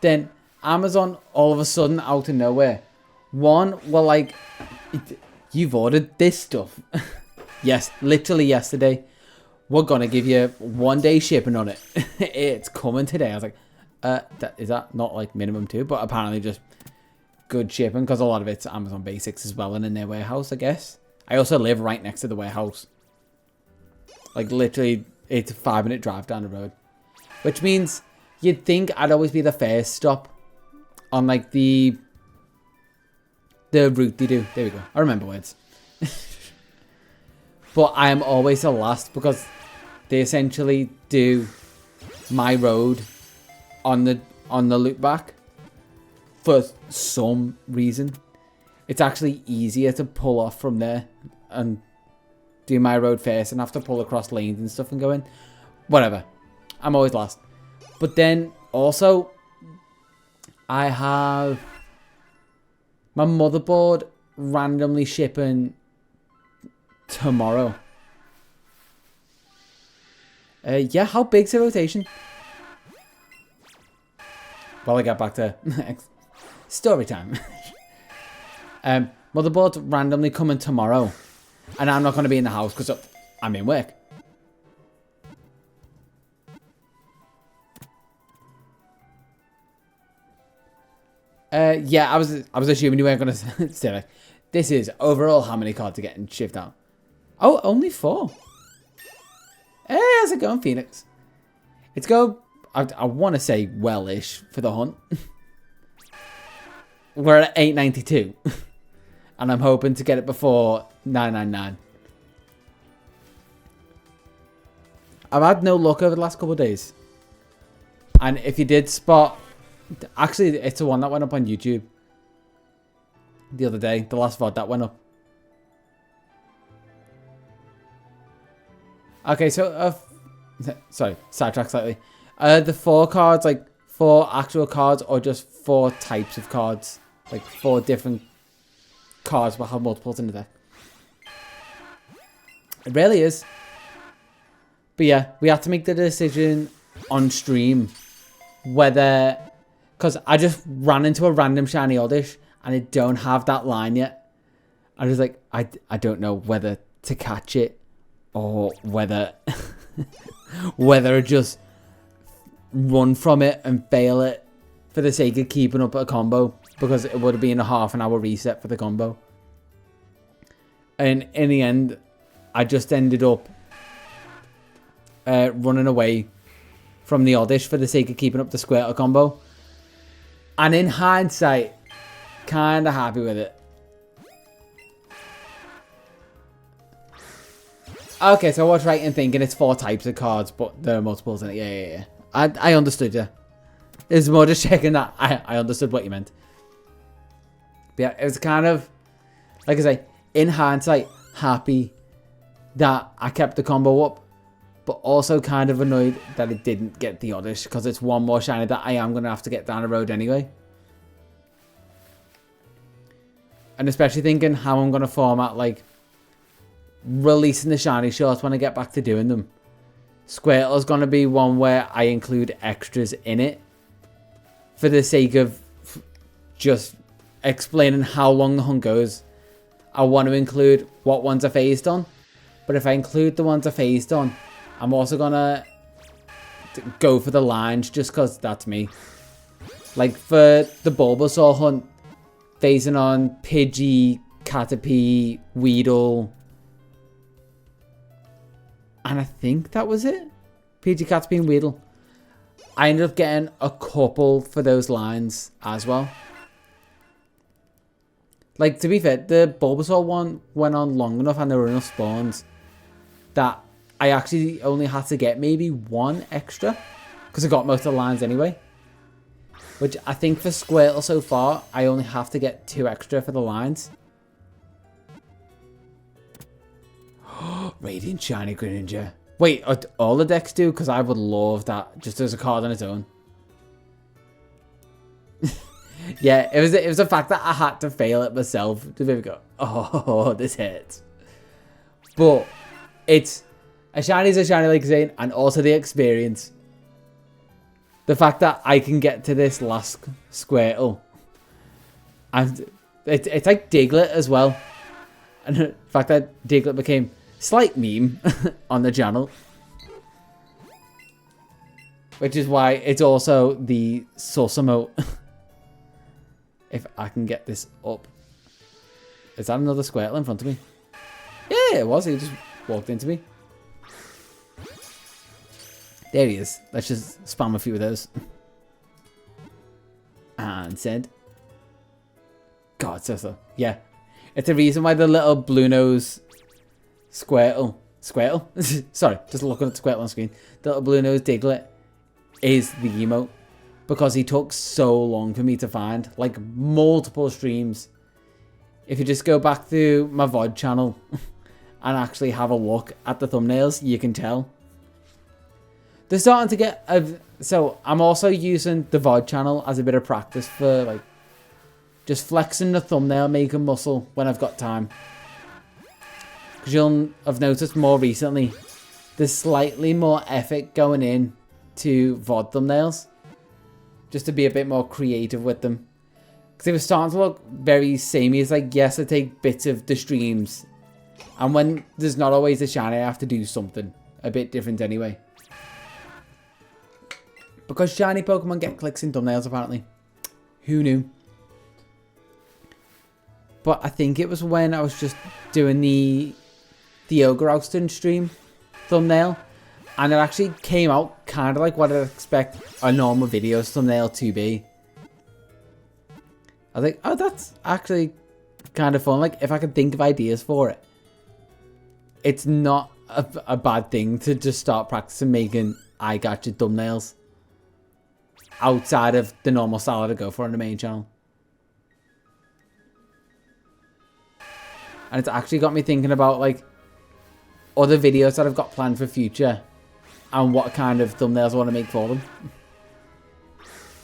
Speaker 1: Then Amazon all of a sudden out of nowhere. One, well, like, you've ordered this stuff. Yes, literally yesterday. We're going to give you 1 day shipping on it. It's coming today. I was like, is that not like minimum 2? But apparently just good shipping because a lot of it's Amazon Basics as well and in their warehouse, I guess. I also live right next to the warehouse. Like literally, it's a 5-minute drive down the road. Which means you'd think I'd always be the first stop on like the route they do. There we go. I remember words. But I am always the last because they essentially do my road on the loop back for some reason. It's actually easier to pull off from there and do my road first and have to pull across lanes and stuff and go in. Whatever. I'm always last. But then also I have my motherboard randomly shipping tomorrow. Yeah, how big's the rotation? Well, I get back to story time. Motherboard's randomly coming tomorrow, and I'm not going to be in the house because I'm in work. Yeah, I was assuming you weren't going to say like, this is overall how many cards are getting shipped out. Oh, only 4. Hey, how's it going, Phoenix? It's going, I want to say well-ish for the hunt. We're at 892. And I'm hoping to get it before 999. I've had no luck over the last couple of days. And if you did spot... Actually, it's the one that went up on YouTube. The other day. The last VOD that went up. Okay, so... sorry, sidetrack slightly. The 4 cards, like 4 actual cards or just 4 types of cards? Like 4 different cards will have multiples in the deck. It really is. But yeah, we have to make the decision on stream whether... Because I just ran into a random shiny Oddish and I don't have that line yet. I was like, I don't know whether to catch it or whether whether just run from it and fail it for the sake of keeping up a combo, because it would have been a half-an-hour reset for the combo. And in the end, I just ended up running away from the Oddish for the sake of keeping up the Squirtle combo. And in hindsight, kind of happy with it. Okay, so I was right in thinking it's 4 types of cards, but there are multiples in it. Yeah. I understood you. It's more just checking that I understood what you meant. But yeah, it was kind of, like I say, in hindsight, happy that I kept the combo up, but also kind of annoyed that it didn't get the Oddish, because it's one more shiny that I am going to have to get down the road anyway. And especially thinking how I'm going to format, like, releasing the shiny shorts when I get back to doing them. Squirtle is going to be one where I include extras in it for the sake of just explaining how long the hunt goes. I want to include what ones are phased on, but if I include the ones are phased on, I'm also going to go for the lines just because that's me. Like for the Bulbasaur hunt, phasing on Pidgey, Caterpie, Weedle, and I think that was it. Pidgey, Caterpie, and Weedle. I ended up getting a couple for those lines as well. Like, to be fair, the Bulbasaur one went on long enough and there were enough spawns that I actually only had to get maybe 1 extra, because I got most of the lines anyway. Which I think for Squirtle so far, I only have to get 2 extra for the lines. Radiant Shiny Greninja. Wait, all the decks do? Because I would love that just as a card on its own. Yeah, it was the fact that I had to fail it myself to maybe go, oh, this hurts. But it's a shiny is a shiny, like saying, and also the experience. The fact that I can get to this last Squirtle, and it's like Diglett as well, and the fact that Diglett became slight meme on the channel, which is why it's also the sus emote. If I can get this up. Is that another Squirtle in front of me? Yeah, it was. He just walked into me. There he is. Let's just spam a few of those. And send. God, so. Yeah. It's the reason why the little blue nose Squirtle. Sorry, just looking at the Squirtle on screen. The little blue nose Diglett is the emote. Because he took so long for me to find. Like, multiple streams. If you just go back to my VOD channel and actually have a look at the thumbnails, you can tell. They're starting to get... so, I'm also using the VOD channel as a bit of practice for, like, just flexing the thumbnail making muscle when I've got time. Because you'll have noticed more recently, there's slightly more effort going in to VOD thumbnails. Just to be a bit more creative with them. Because it was starting to look very samey. It's like, yes, I take bits of the streams. And when there's not always a shiny, I have to do something a bit different anyway. Because shiny Pokemon get clicks in thumbnails, apparently. Who knew? But I think it was when I was just doing the Ogre Ouston stream thumbnail. And it actually came out kind of like what I'd expect a normal video thumbnail to be. I was like, oh, that's actually kind of fun. Like, if I can think of ideas for it. It's not a bad thing to just start practicing making eye gadget thumbnails. Outside of the normal style that I go for on the main channel. And it's actually got me thinking about, like, other videos that I've got planned for future. And what kind of thumbnails I want to make for them.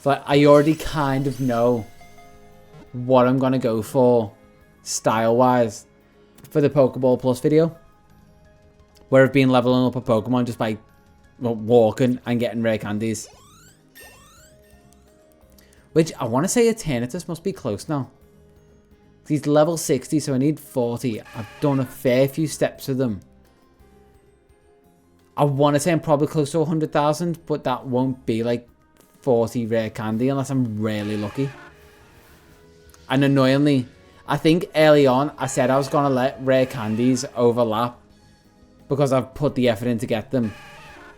Speaker 1: So I already kind of know what I'm going to go for style-wise for the Pokeball Plus video. Where I've been leveling up a Pokemon just by walking and getting rare candies. Which I want to say Eternatus must be close now. He's level 60, so I need 40. I've done a fair few steps with them. I want to say I'm probably close to 100,000, but that won't be like 40 rare candy unless I'm really lucky. And annoyingly, I think early on I said I was going to let rare candies overlap because I've put the effort in to get them.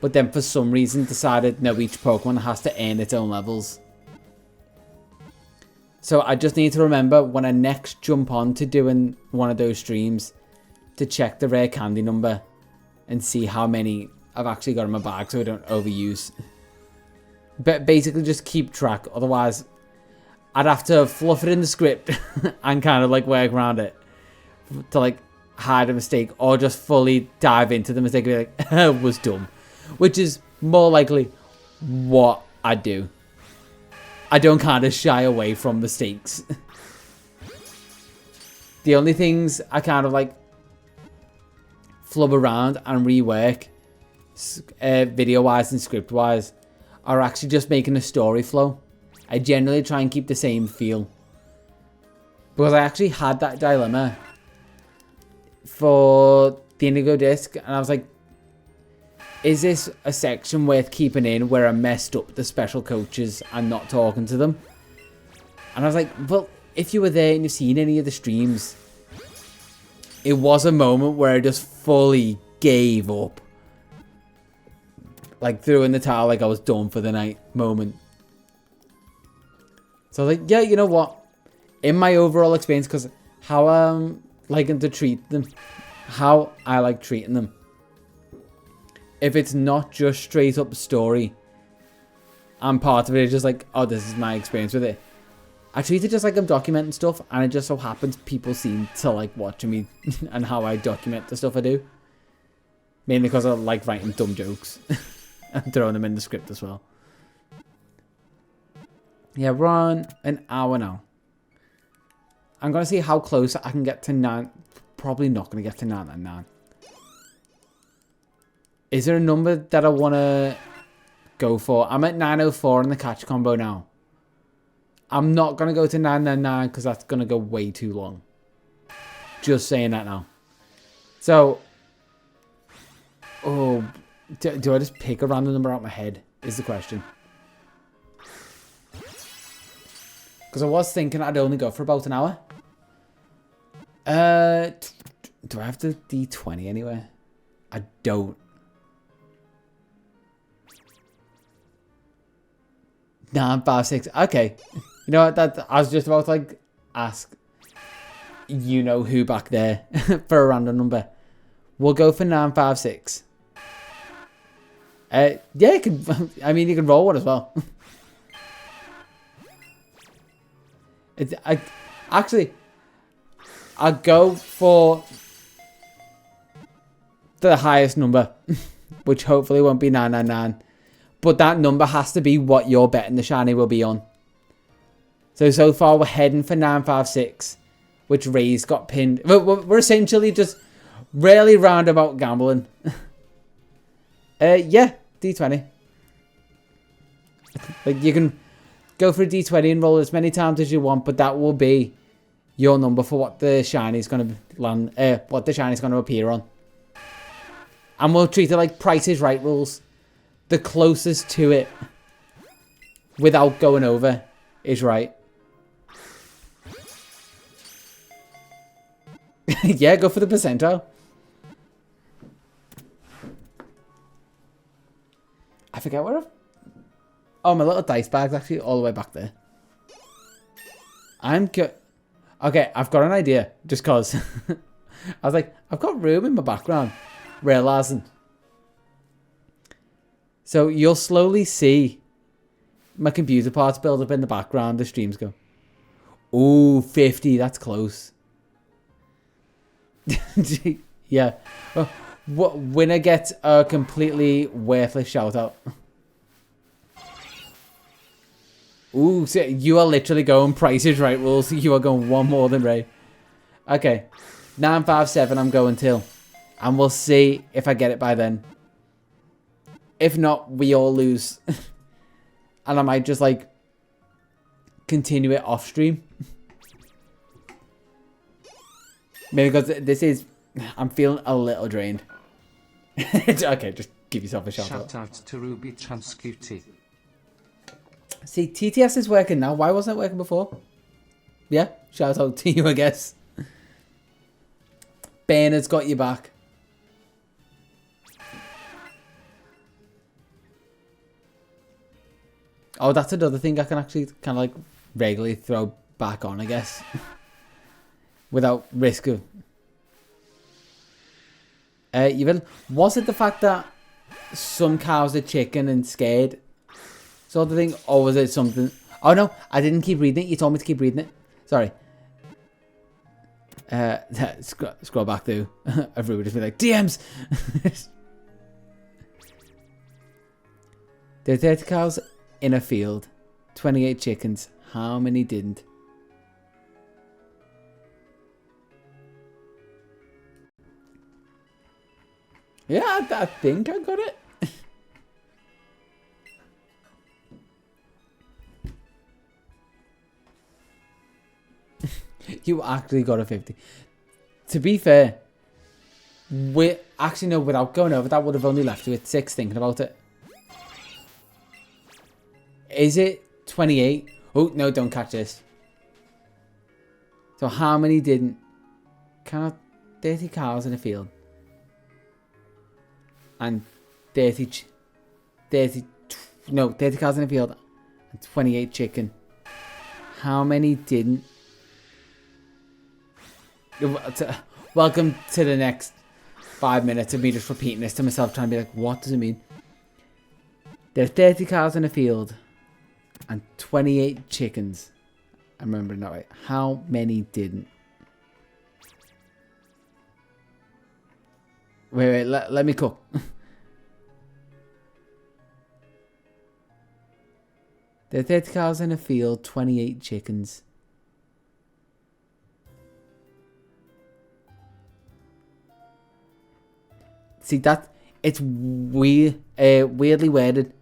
Speaker 1: But then for some reason decided no, each Pokemon has to earn its own levels. So I just need to remember when I next jump on to doing one of those streams to check the rare candy number and see how many I've actually got in my bag so I don't overuse. But basically just keep track, otherwise I'd have to fluff it in the script and kind of like work around it to like hide a mistake or just fully dive into the mistake and be like, was dumb. Which is more likely what I do. I don't kind of shy away from mistakes. The only things I kind of like flub around and rework video wise and script wise are actually just making a story flow. I generally try and keep the same feel because I actually had that dilemma for the Indigo Disc and I was like, is this a section worth keeping in where I messed up the special coaches and not talking to them? And I was like, well, if you were there and you've seen any of the streams, it was a moment where I just fully gave up. Like threw in the towel like I was done for the night moment. So I was like, yeah, you know what? In my overall experience, because how I'm liking to treat them, how I like treating them. If it's not just straight up story, and part of it is just like, oh, this is my experience with it. I treat it just like I'm documenting stuff, and it just so happens people seem to like watching me and how I document the stuff I do. Mainly because I like writing dumb jokes and throwing them in the script as well. Yeah, we're on an hour now. I'm going to see how close I can get to 9. Probably not going to get to 999. Is there a number that I want to go for? I'm at 904 in the catch combo now. I'm not going to go to 999 because that's going to go way too long. Just saying that now. So, oh, do I just pick a random number out of my head is the question. Because I was thinking I'd only go for about an hour. Do I have the D20 anywhere? I don't. 956. Okay. You know what? That I was just about to like ask. You know who back there for a random number. We'll go for 956. Yeah, you can. I mean, you can roll one as well. Actually, I'll go for the highest number, which hopefully won't be 999. But that number has to be what you're betting the shiny will be on. So far we're heading for 956, which Ray's got pinned. We're essentially just really roundabout gambling. Yeah, D20. Like you can go for a D20 and roll as many times as you want, but that will be your number for what the shiny's going to land, what the shiny's going to appear on. And we'll treat it like Price is Right rules. The closest to it, without going over, is right. Yeah, go for the percentile. I forget where oh, my little dice bag's actually all the way back there. Okay, I've got an idea. Just cause. I was like, I've got room in my background. Realising. So you'll slowly see my computer parts build up in the background. The streams go. Ooh, 50. That's close. Yeah. Winner gets a completely worthless shout out. Ooh, so you are literally going Price is Right rules. You are going one more than Ray. Okay. 957 I'm going till. And we'll see if I get it by then. If not, we all lose. And I might just like continue it off stream. Maybe because this is, I'm feeling a little drained. Okay, just Give yourself a shout out.
Speaker 2: Shout out to Ruby Transcutie.
Speaker 1: See, TTS is working now. Why wasn't it working before? Yeah, shout out to you, I guess. Bernard's got you back. Oh, that's another thing I can actually kind of like regularly throw back on, I guess. Without risk of... even was it the fact that some cows are chicken and scared sort of thing, or was it something? Oh no, I didn't keep reading it. You told me to keep reading it. Sorry. Scroll back through. Everybody just be like DMs. There are 30 cows in a field, 28 chickens. How many didn't? Yeah, I think I got it. You actually got a 50. To be fair, actually no, without going over, that would have only left you with 6 thinking about it. Is it 28? Oh, no, don't catch this. So how many didn't? Count 30 cows in a field. And 30 cows in a field and 28 chicken. How many didn't? Welcome to the next 5 minutes of me just repeating this to myself, trying to be like, what does it mean? There are 30 cows in a field and 28 chickens. I'm remembering that right. How many didn't? Wait, let me cook. There are 30 cows in a field, 28 chickens. See, that it's weirdly worded,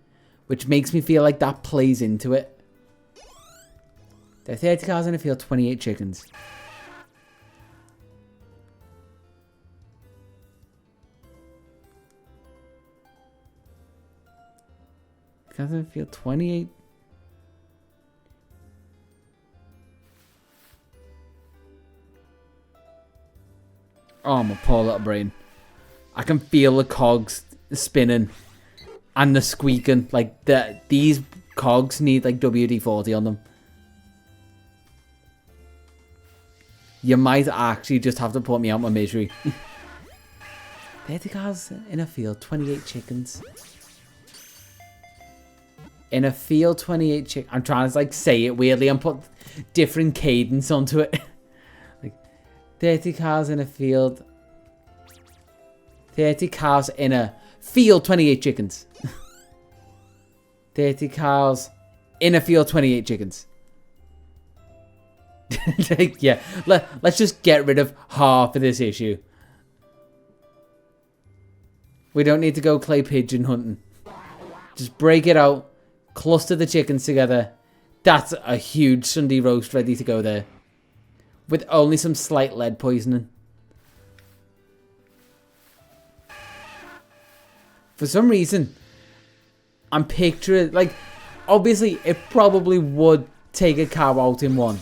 Speaker 1: which makes me feel like that plays into it. There are 30 cows in a field, 28 chickens. Cows in a field, 28. Oh, my poor little brain. I can feel the cogs spinning and the squeaking. Like, these cogs need, like, WD-40 on them. You might actually just have to put me out my misery. 30 cows in a field, 28 chickens. In a field, 28 chickens. I'm trying to, like, say it weirdly and put different cadence onto it. Like, 30 cows in a field... 30 cows in a field, 28 chickens. 30 cows in a field, 28 chickens. Yeah, let's just get rid of half of this issue. We don't need to go clay pigeon hunting. Just break it out, cluster the chickens together. That's a huge Sunday roast ready to go there. With only some slight lead poisoning. For some reason, I'm picturing, like, obviously it probably would take a cow out in one.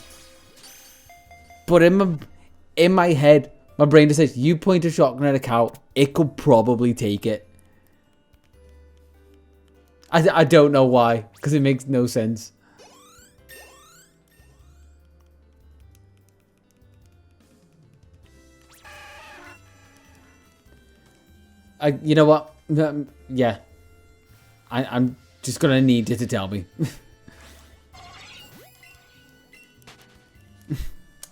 Speaker 1: But in my head, my brain just says, you point a shotgun at a cow, it could probably take it. I don't know why, because it makes no sense. You know what? Yeah. I'm just gonna need you to tell me.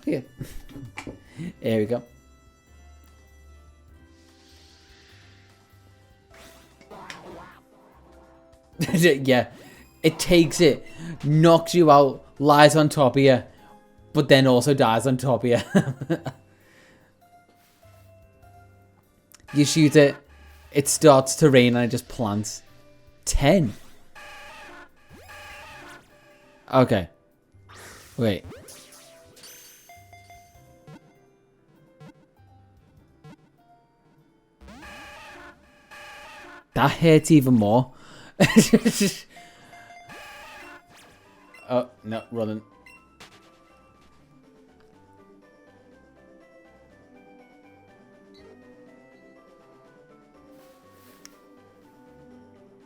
Speaker 1: Yeah. Here we go. Yeah. It takes it, knocks you out, lies on top of you, but then also dies on top of you. You shoot it. It starts to rain and it just plants. 10. Okay. Wait. That hurts even more. Oh, no, running.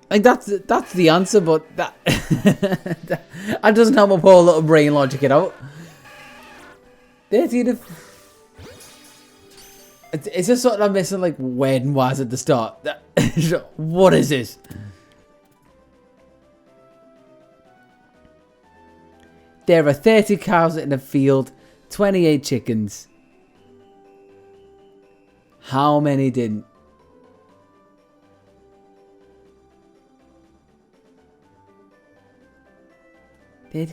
Speaker 1: Like that's the answer, but that that doesn't help my poor little brain logic it out. 13 of... It's just something I'm missing, like when was at the start. What is this? There are 30 cows in a field, 28 chickens. How many didn't? There's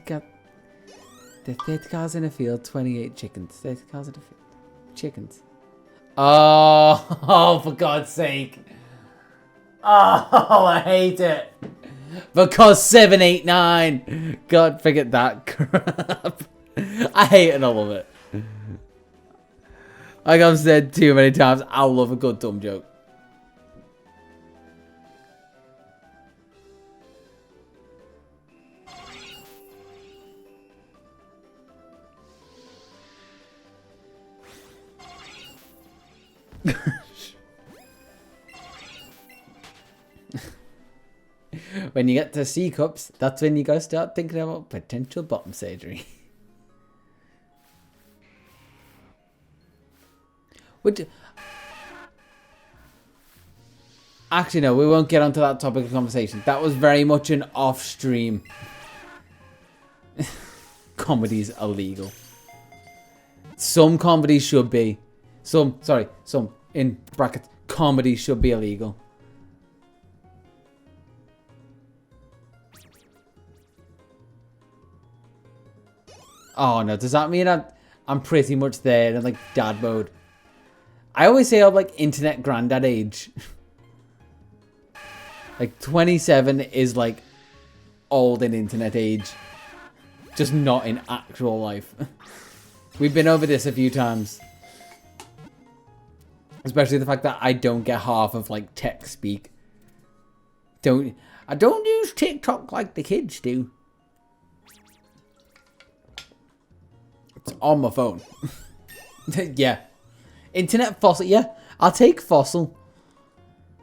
Speaker 1: 30 cows in a field, 28 chickens. 30 cows in a field. Chickens. Oh, for God's sake. Oh, I hate it. Because 7, 8, 9. God, forget that crap. I hate it, I love it. Like I've said too many times, I love a good dumb joke. When you get to C cups, that's when you gotta start thinking about potential bottom surgery. Actually, no, we won't get onto that topic of conversation. That was very much an off-stream. Comedy's illegal. Some comedies should be. Some in brackets. Comedy should be illegal. Oh no, does that mean I'm pretty much there in like dad mode? I always say I'm like internet granddad age. Like 27 is like old in internet age. Just not in actual life. We've been over this a few times. Especially the fact that I don't get half of like tech speak. I don't use TikTok like the kids do. It's on my phone. Yeah. Internet fossil. Yeah, I'll take fossil.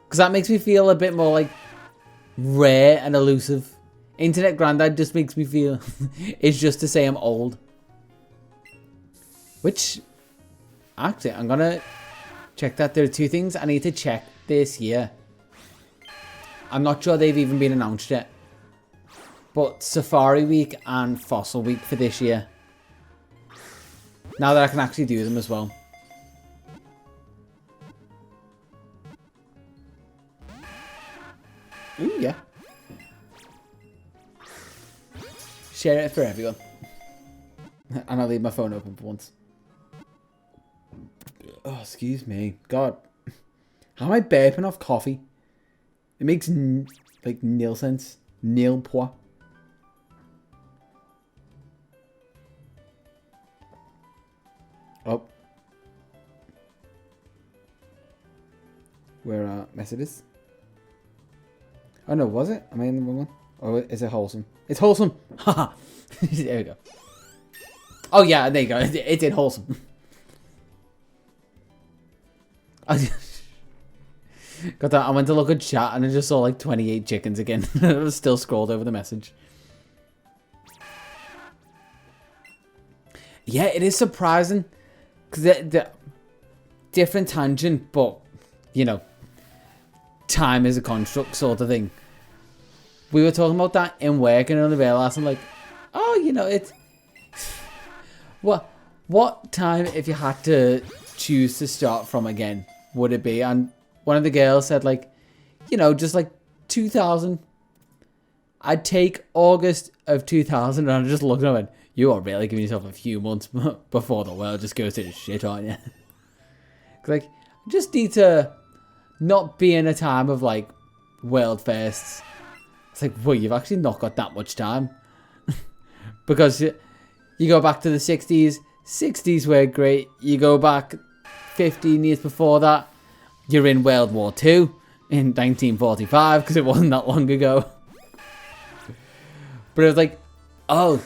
Speaker 1: Because that makes me feel a bit more like rare and elusive. Internet granddad just makes me feel it's just to say I'm old. Which, actually, I'm going to check that. There are two things I need to check this year. I'm not sure they've even been announced yet. But Safari Week and Fossil Week for this year. Now that I can actually do them as well. Ooh, yeah. Share it for everyone. And I'll leave my phone open for once. Oh, excuse me. God. How am I burping off coffee? It makes like nil sense. Nil pois. Oh. Where are messages? Oh no, was it? Am I in the wrong one? Or is it wholesome? It's wholesome! Haha! There we go. Oh yeah, there you go. It did wholesome. Got that. I went to look at chat and I just saw like 28 chickens again. I was still scrolled over the message. Yeah, it is surprising. Because the different tangent, but, you know, time is a construct sort of thing. We were talking about that in work and I only realised, I'm like, oh, you know, it's... What time, if you had to choose to start from again, would it be? And one of the girls said, like, you know, just like 2000. I'd take August of 2000, and I just looked and I went, you are really giving yourself a few months before the world just goes to the shit, aren't you? Like, just need to not be in a time of, like, world firsts. It's like, well, you've actually not got that much time. Because you go back to the 60s. 60s were great. You go back 15 years before that, you're in World War II. in 1945 because it wasn't that long ago. But it was like, oh,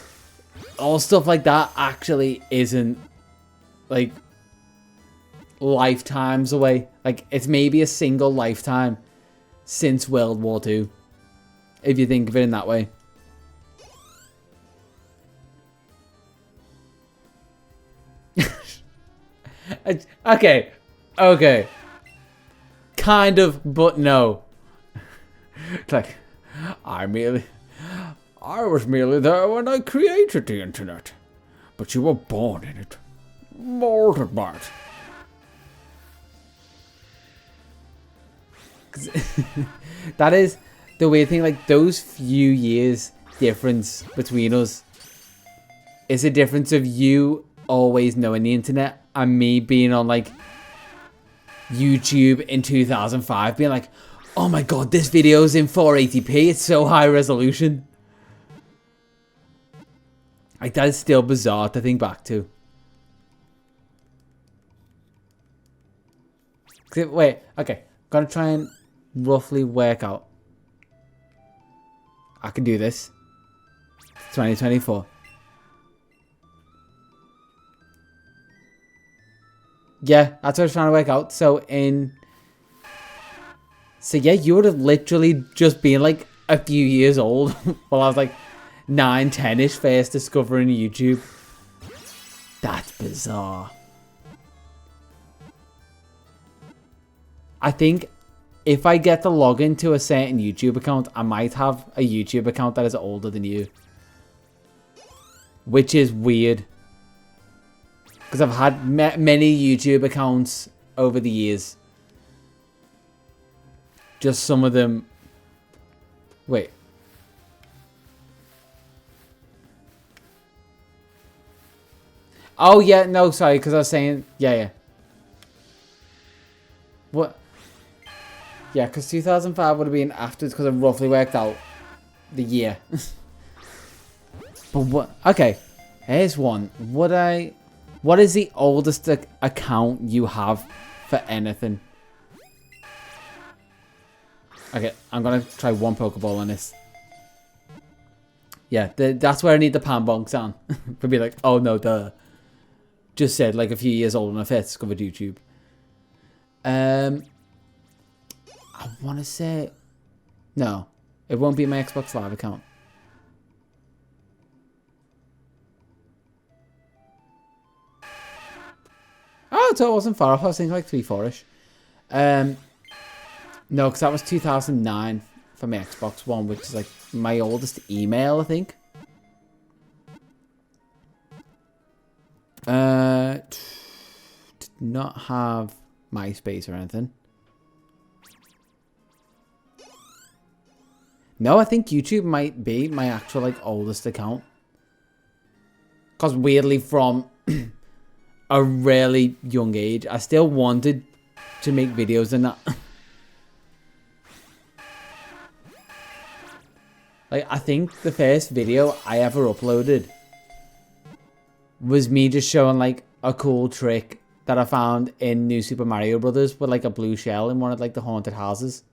Speaker 1: all stuff like that actually isn't like lifetimes away. Like, it's maybe a single lifetime since World War II, if you think of it in that way. Okay. Kind of, but no. Like, I was merely there when I created the internet. But you were born in it. Molded by it. That is the weird thing, like, those few years difference between us is a difference of you always knowing the internet and me being on, like, YouTube in 2005 being like, oh my god, this video's in 480p, it's so high resolution. Like, that is still bizarre to think back to. Wait, okay, gotta try and roughly work out. I can do this. 2024. Yeah, that's what I was trying to work out. So yeah, you would have literally just been like a few years old while I was like 9, 10-ish first discovering YouTube. That's bizarre. I think if I get to log into a certain YouTube account, I might have a YouTube account that is older than you. Which is weird. Because I've had many YouTube accounts over the years. Just some of them... Wait. Oh, yeah, no, sorry, because I was saying... Yeah. What? Yeah, because 2005 would have been after, because I roughly worked out the year. But what? Okay, here's one. What is the oldest account you have for anything? Okay, I'm going to try one Pokeball on this. Yeah, that's where I need the Panbonks on. To be like, oh no, duh. Just said like a few years old when I first discovered YouTube. I want to say... No, it won't be my Xbox Live account. Oh, so it wasn't far off. I was thinking like 3, 4-ish. No, because that was 2009 for my Xbox One, which is like my oldest email, I think. Did not have MySpace or anything. No, I think YouTube might be my actual like oldest account. Because weirdly from a really young age, I still wanted to make videos and that. Like, I think the first video I ever uploaded was me just showing like a cool trick that I found in New Super Mario Brothers with like a blue shell in one of like the haunted houses.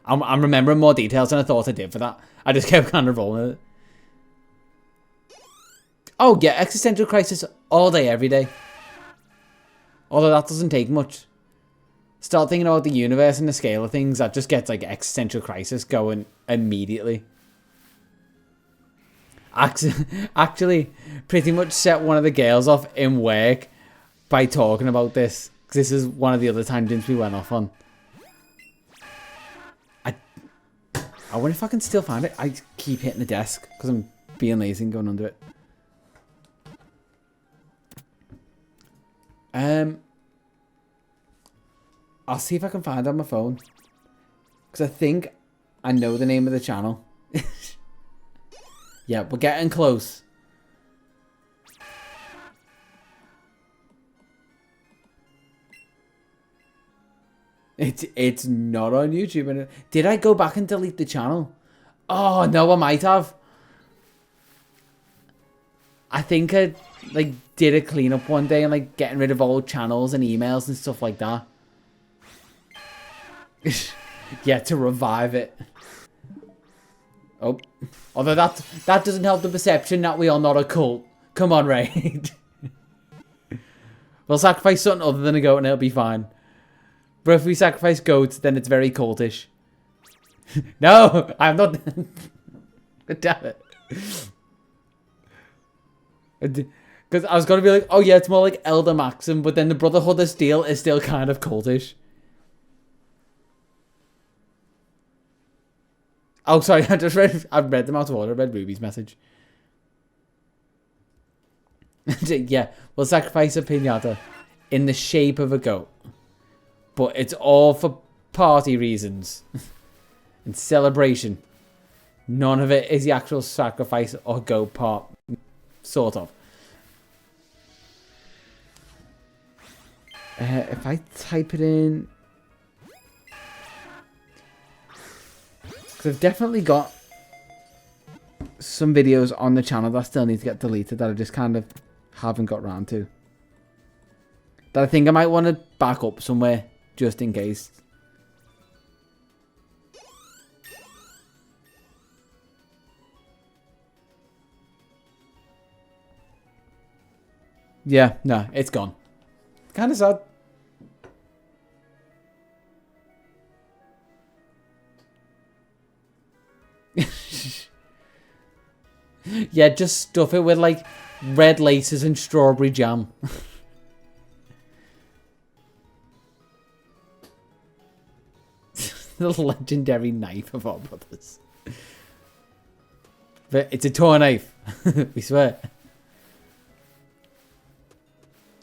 Speaker 1: I'm remembering more details than I thought I did for that. I just kept kind of rolling with it. Oh yeah, existential crisis all day, every day. Although that doesn't take much. Start thinking about the universe and the scale of things, that just gets like existential crisis going immediately. Actually, pretty much set one of the girls off in work by talking about this. Because this is one of the other tangents we went off on. I wonder if I can still find it. I keep hitting the desk because I'm being lazy and going under it. I'll see if I can find it on my phone. Because I think I know the name of the channel. Yeah, we're getting close. It's not on YouTube. Did I go back and delete the channel? Oh, no, I might have. I think I like did a cleanup one day and like getting rid of old channels and emails and stuff like that. Yeah, to revive it. Oh. Although that doesn't help the perception that we are not a cult. Come on, Raid. We'll sacrifice something other than a goat and it'll be fine. But if we sacrifice goats, then it's very cultish. No, I'm not. Damn it. Because I was going to be like, oh yeah, it's more like Elder Maxim, but then the Brotherhood of Steel is still kind of cultish. Oh, sorry, I've read them out of order. I read Ruby's message. Yeah, we'll sacrifice a pinata in the shape of a goat. But it's all for party reasons. And celebration. None of it is the actual sacrifice or goat part. Sort of. If I type it in... Because I've definitely got some videos on the channel that still need to get deleted that I just kind of haven't got around to. That I think I might want to back up somewhere just in case. Yeah, no, it's gone. Kind of sad. Yeah, just stuff it with like red laces and strawberry jam. The legendary knife of our brothers. But it's a toy knife. We swear.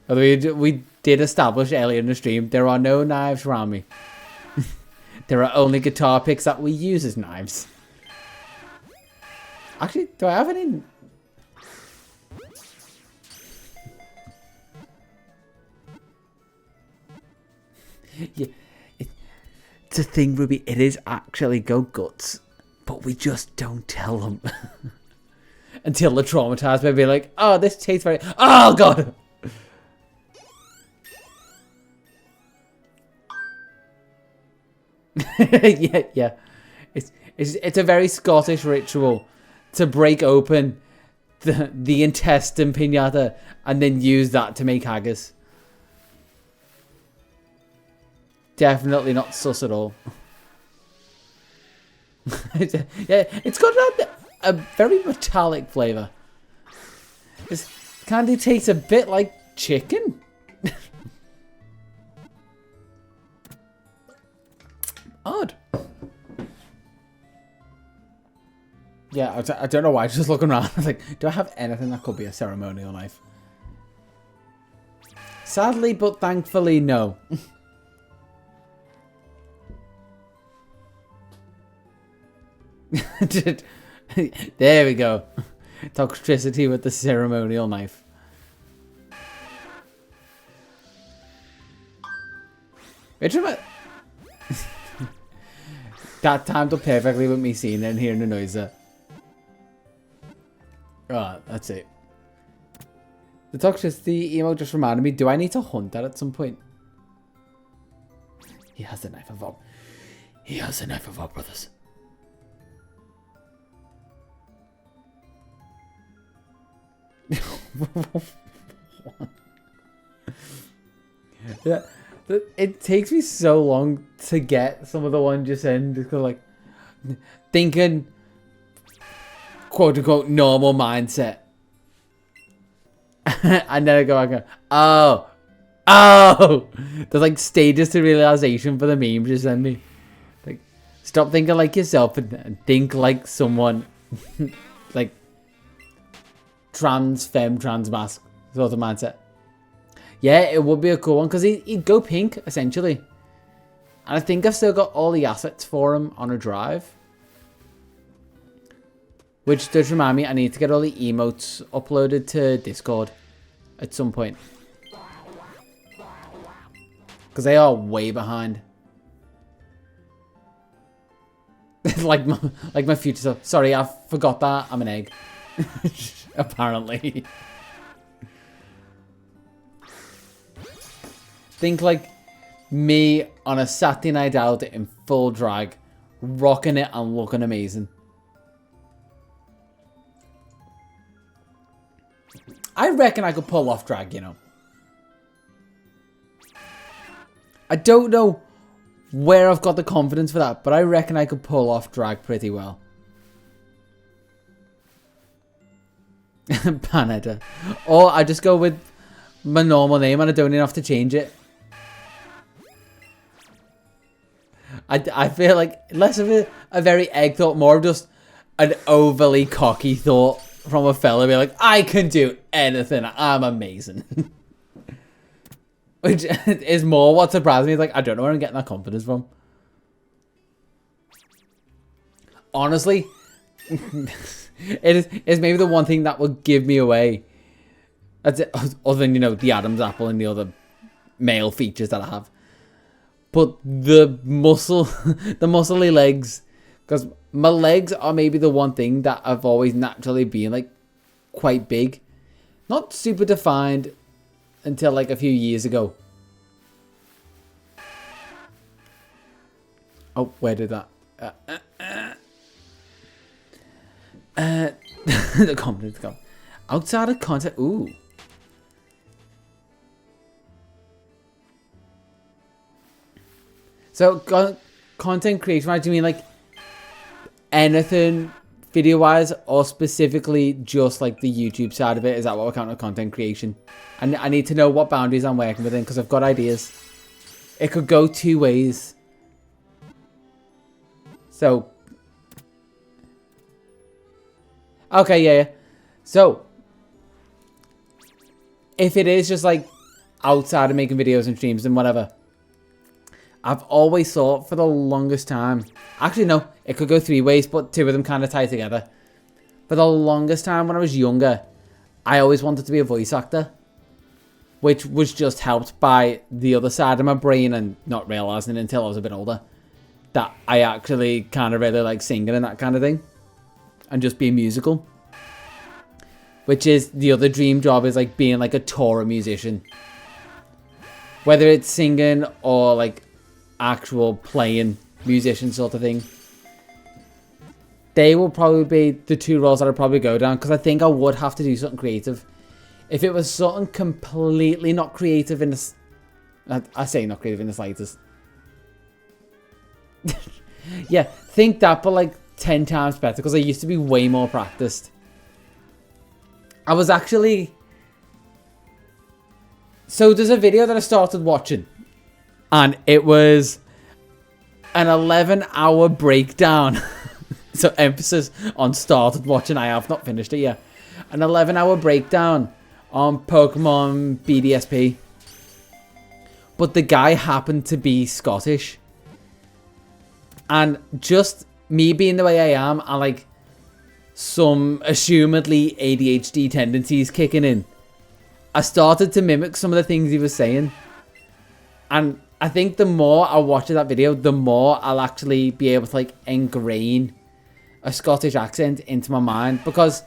Speaker 1: Although we did establish earlier in the stream, there are no knives around me. There are only guitar picks that we use as knives. Actually, do I have any? Yeah, it's a thing, Ruby. It is actually goat guts, but we just don't tell them. Until they're traumatized, maybe like, oh, this tastes very... Oh, God! Yeah. It's a very Scottish ritual to break open the intestine pinata and then use that to make haggis. Definitely not sus at all. Yeah, it's got a very metallic flavour. This candy tastes a bit like chicken. Odd. Yeah, I don't know why. Just looking around, I was like, do I have anything that could be a ceremonial knife? Sadly, but thankfully, no. There we go. Toxicity with the ceremonial knife. Which am I? That timed up perfectly with me seeing it and hearing the noise there. Right, that's it. The toxicity emo just reminded me, do I need to hunt that at some point? He has the knife of our... He has the knife of our brothers. Yeah, it takes me so long to get some of the ones just in, just like thinking quote unquote normal mindset. And then I go, oh, there's like stages to realization for the memes you send me. Like, stop thinking like yourself and think like someone. Like trans mask sort of mindset. Yeah, it would be a cool one because he'd go pink essentially. And I think I've still got all the assets for him on a drive. Which does remind me, I need to get all the emotes uploaded to Discord at some point. Because they are way behind. like my future self. Sorry, I forgot that. I'm an egg. Apparently. Think like me on a Saturday night out in full drag, rocking it and looking amazing. I reckon I could pull off drag, you know. I don't know where I've got the confidence for that, but I reckon I could pull off drag pretty well. Panetta. Or I just go with my normal name and I don't even have to change it. I feel like less of a very egg thought, more of just an overly cocky thought from a fella. Be like, I can do anything. I'm amazing. Which is more what surprised me. It's like, I don't know where I'm getting that confidence from. Honestly, it is maybe the one thing that will give me away. That's it, other than, you know, the Adam's apple and the other male features that I have. But the muscle, the muscly legs, because my legs are maybe the one thing that I've always naturally been like quite big. Not super defined until like a few years ago. Oh, where did that? The confidence go. Outside of content, ooh. So, content creation, right? Do you mean like anything video-wise, or specifically just like the YouTube side of it? Is that what we're counting content creation? And I need to know what boundaries I'm working within, because I've got ideas. It could go two ways. So, okay, yeah. So, if it is just like outside of making videos and streams and whatever, I've always thought for the longest time, actually no, it could go three ways, but two of them kind of tie together. For the longest time when I was younger, I always wanted to be a voice actor, which was just helped by the other side of my brain and not realizing it until I was a bit older, that I actually kind of really like singing and that kind of thing, and just being musical. Which is the other dream job, is like being like a touring musician. Whether it's singing or like actual playing musician sort of thing. They will probably be the two roles that I'd probably go down, because I think I would have to do something creative. If it was something completely not creative in the... I say not creative in the slightest. Yeah, think that, but like 10 times better, because I used to be way more practiced. I was actually... So there's a video that I started watching, and it was an 11-hour breakdown. So emphasis on started watching, I have not finished it yet. An 11-hour breakdown on Pokemon BDSP. But the guy happened to be Scottish. And just me being the way I am, and like some assumedly ADHD tendencies kicking in, I started to mimic some of the things he was saying. And I think the more I watch that video, the more I'll actually be able to like ingrain a Scottish accent into my mind, because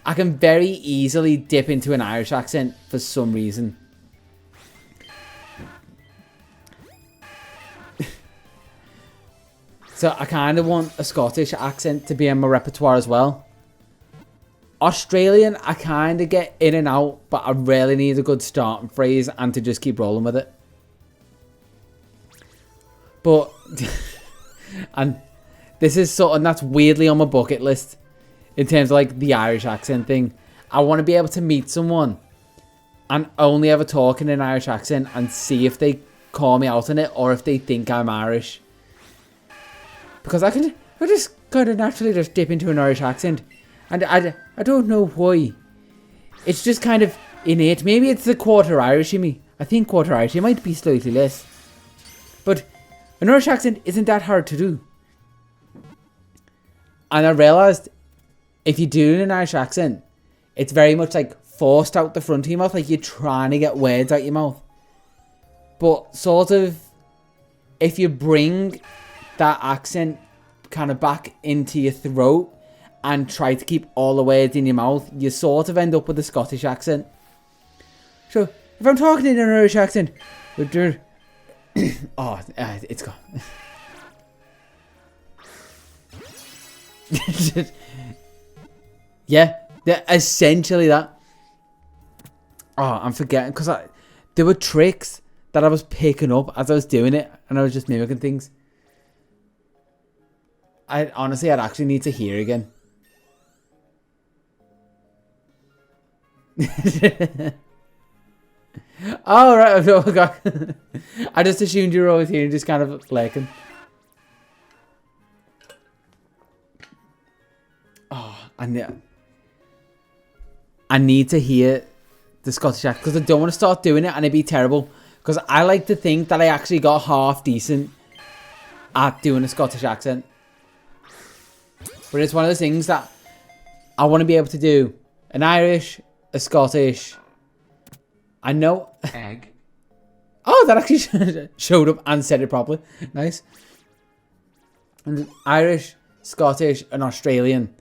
Speaker 1: I can very easily dip into an Irish accent for some reason. So I kind of want a Scottish accent to be in my repertoire as well. Australian, I kind of get in and out, but I really need a good starting phrase and to just keep rolling with it. But, and this is something that's weirdly on my bucket list in terms of like the Irish accent thing. I want to be able to meet someone and only ever talk in an Irish accent and see if they call me out on it or if they think I'm Irish. Because I just kind of naturally just dip into an Irish accent. And I don't know why. It's just kind of innate. Maybe it's the quarter Irish in me. I think quarter Irish. It might be slightly less. But an Irish accent isn't that hard to do. And I realised if you do an Irish accent, it's very much like forced out the front of your mouth. Like you're trying to get words out your mouth. But sort of, if you bring that accent kind of back into your throat and try to keep all the words in your mouth, you sort of end up with a Scottish accent. So, if I'm talking in an Irish accent, Oh, it's gone. Yeah, essentially that. Oh, I'm forgetting because there were tricks that I was picking up as I was doing it, and I was just mimicking things. I'd actually need to hear again. Oh, right. Oh, God. I just assumed you were always here and just kind of lurking. Oh, I need to hear the Scottish accent because I don't want to start doing it and it'd be terrible. Because I like to think that I actually got half decent at doing a Scottish accent. But it's one of those things that I want to be able to do. An Irish, a Scottish. I know.
Speaker 2: Egg.
Speaker 1: Oh, that actually showed up and said it properly. Nice. And Irish, Scottish, and Australian.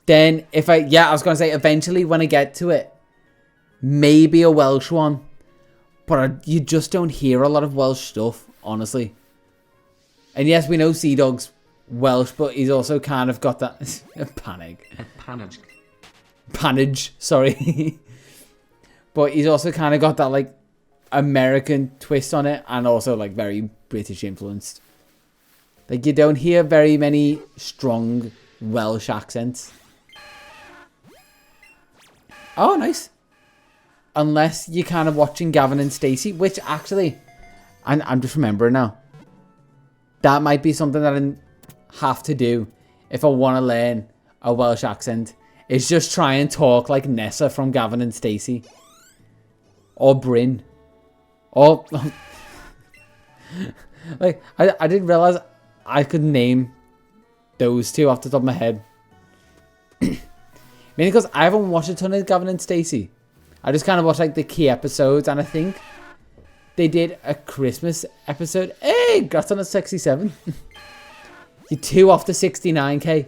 Speaker 1: Then if I was going to say eventually when I get to it, maybe a Welsh one. But you just don't hear a lot of Welsh stuff, honestly. And yes, we know Sea Dog's Welsh, but he's also kind of got that panage, sorry. But he's also kind of got that like American twist on it, and also like very British influenced. Like you don't hear very many strong Welsh accents. Oh, nice. Unless you're kind of watching Gavin and Stacey, which actually, I'm just remembering now. That might be something that I have to do if I want to learn a Welsh accent. Is just try and talk like Nessa from Gavin and Stacey. Or Bryn. Or... like, I didn't realise I could name those two off the top of my head. Mainly because I haven't watched a ton of Gavin and Stacey. I just kind of watched like the key episodes, and I think they did a Christmas episode. Hey, got on a 67. You're 2 off the 69k.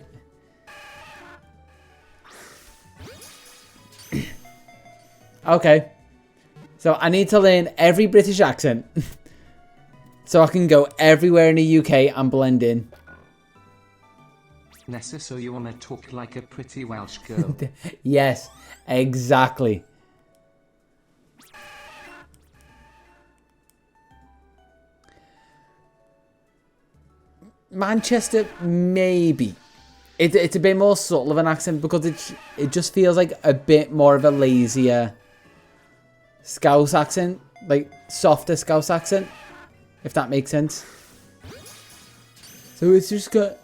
Speaker 1: Okay. So I need to learn every British accent so I can go everywhere in the UK and blend in.
Speaker 2: Nessa, so you want to talk like a pretty Welsh girl?
Speaker 1: Yes, exactly. Manchester, maybe. It's a bit more subtle of an accent because it just feels like a bit more of a lazier Scouse accent, like softer Scouse accent, if that makes sense. So it's just got.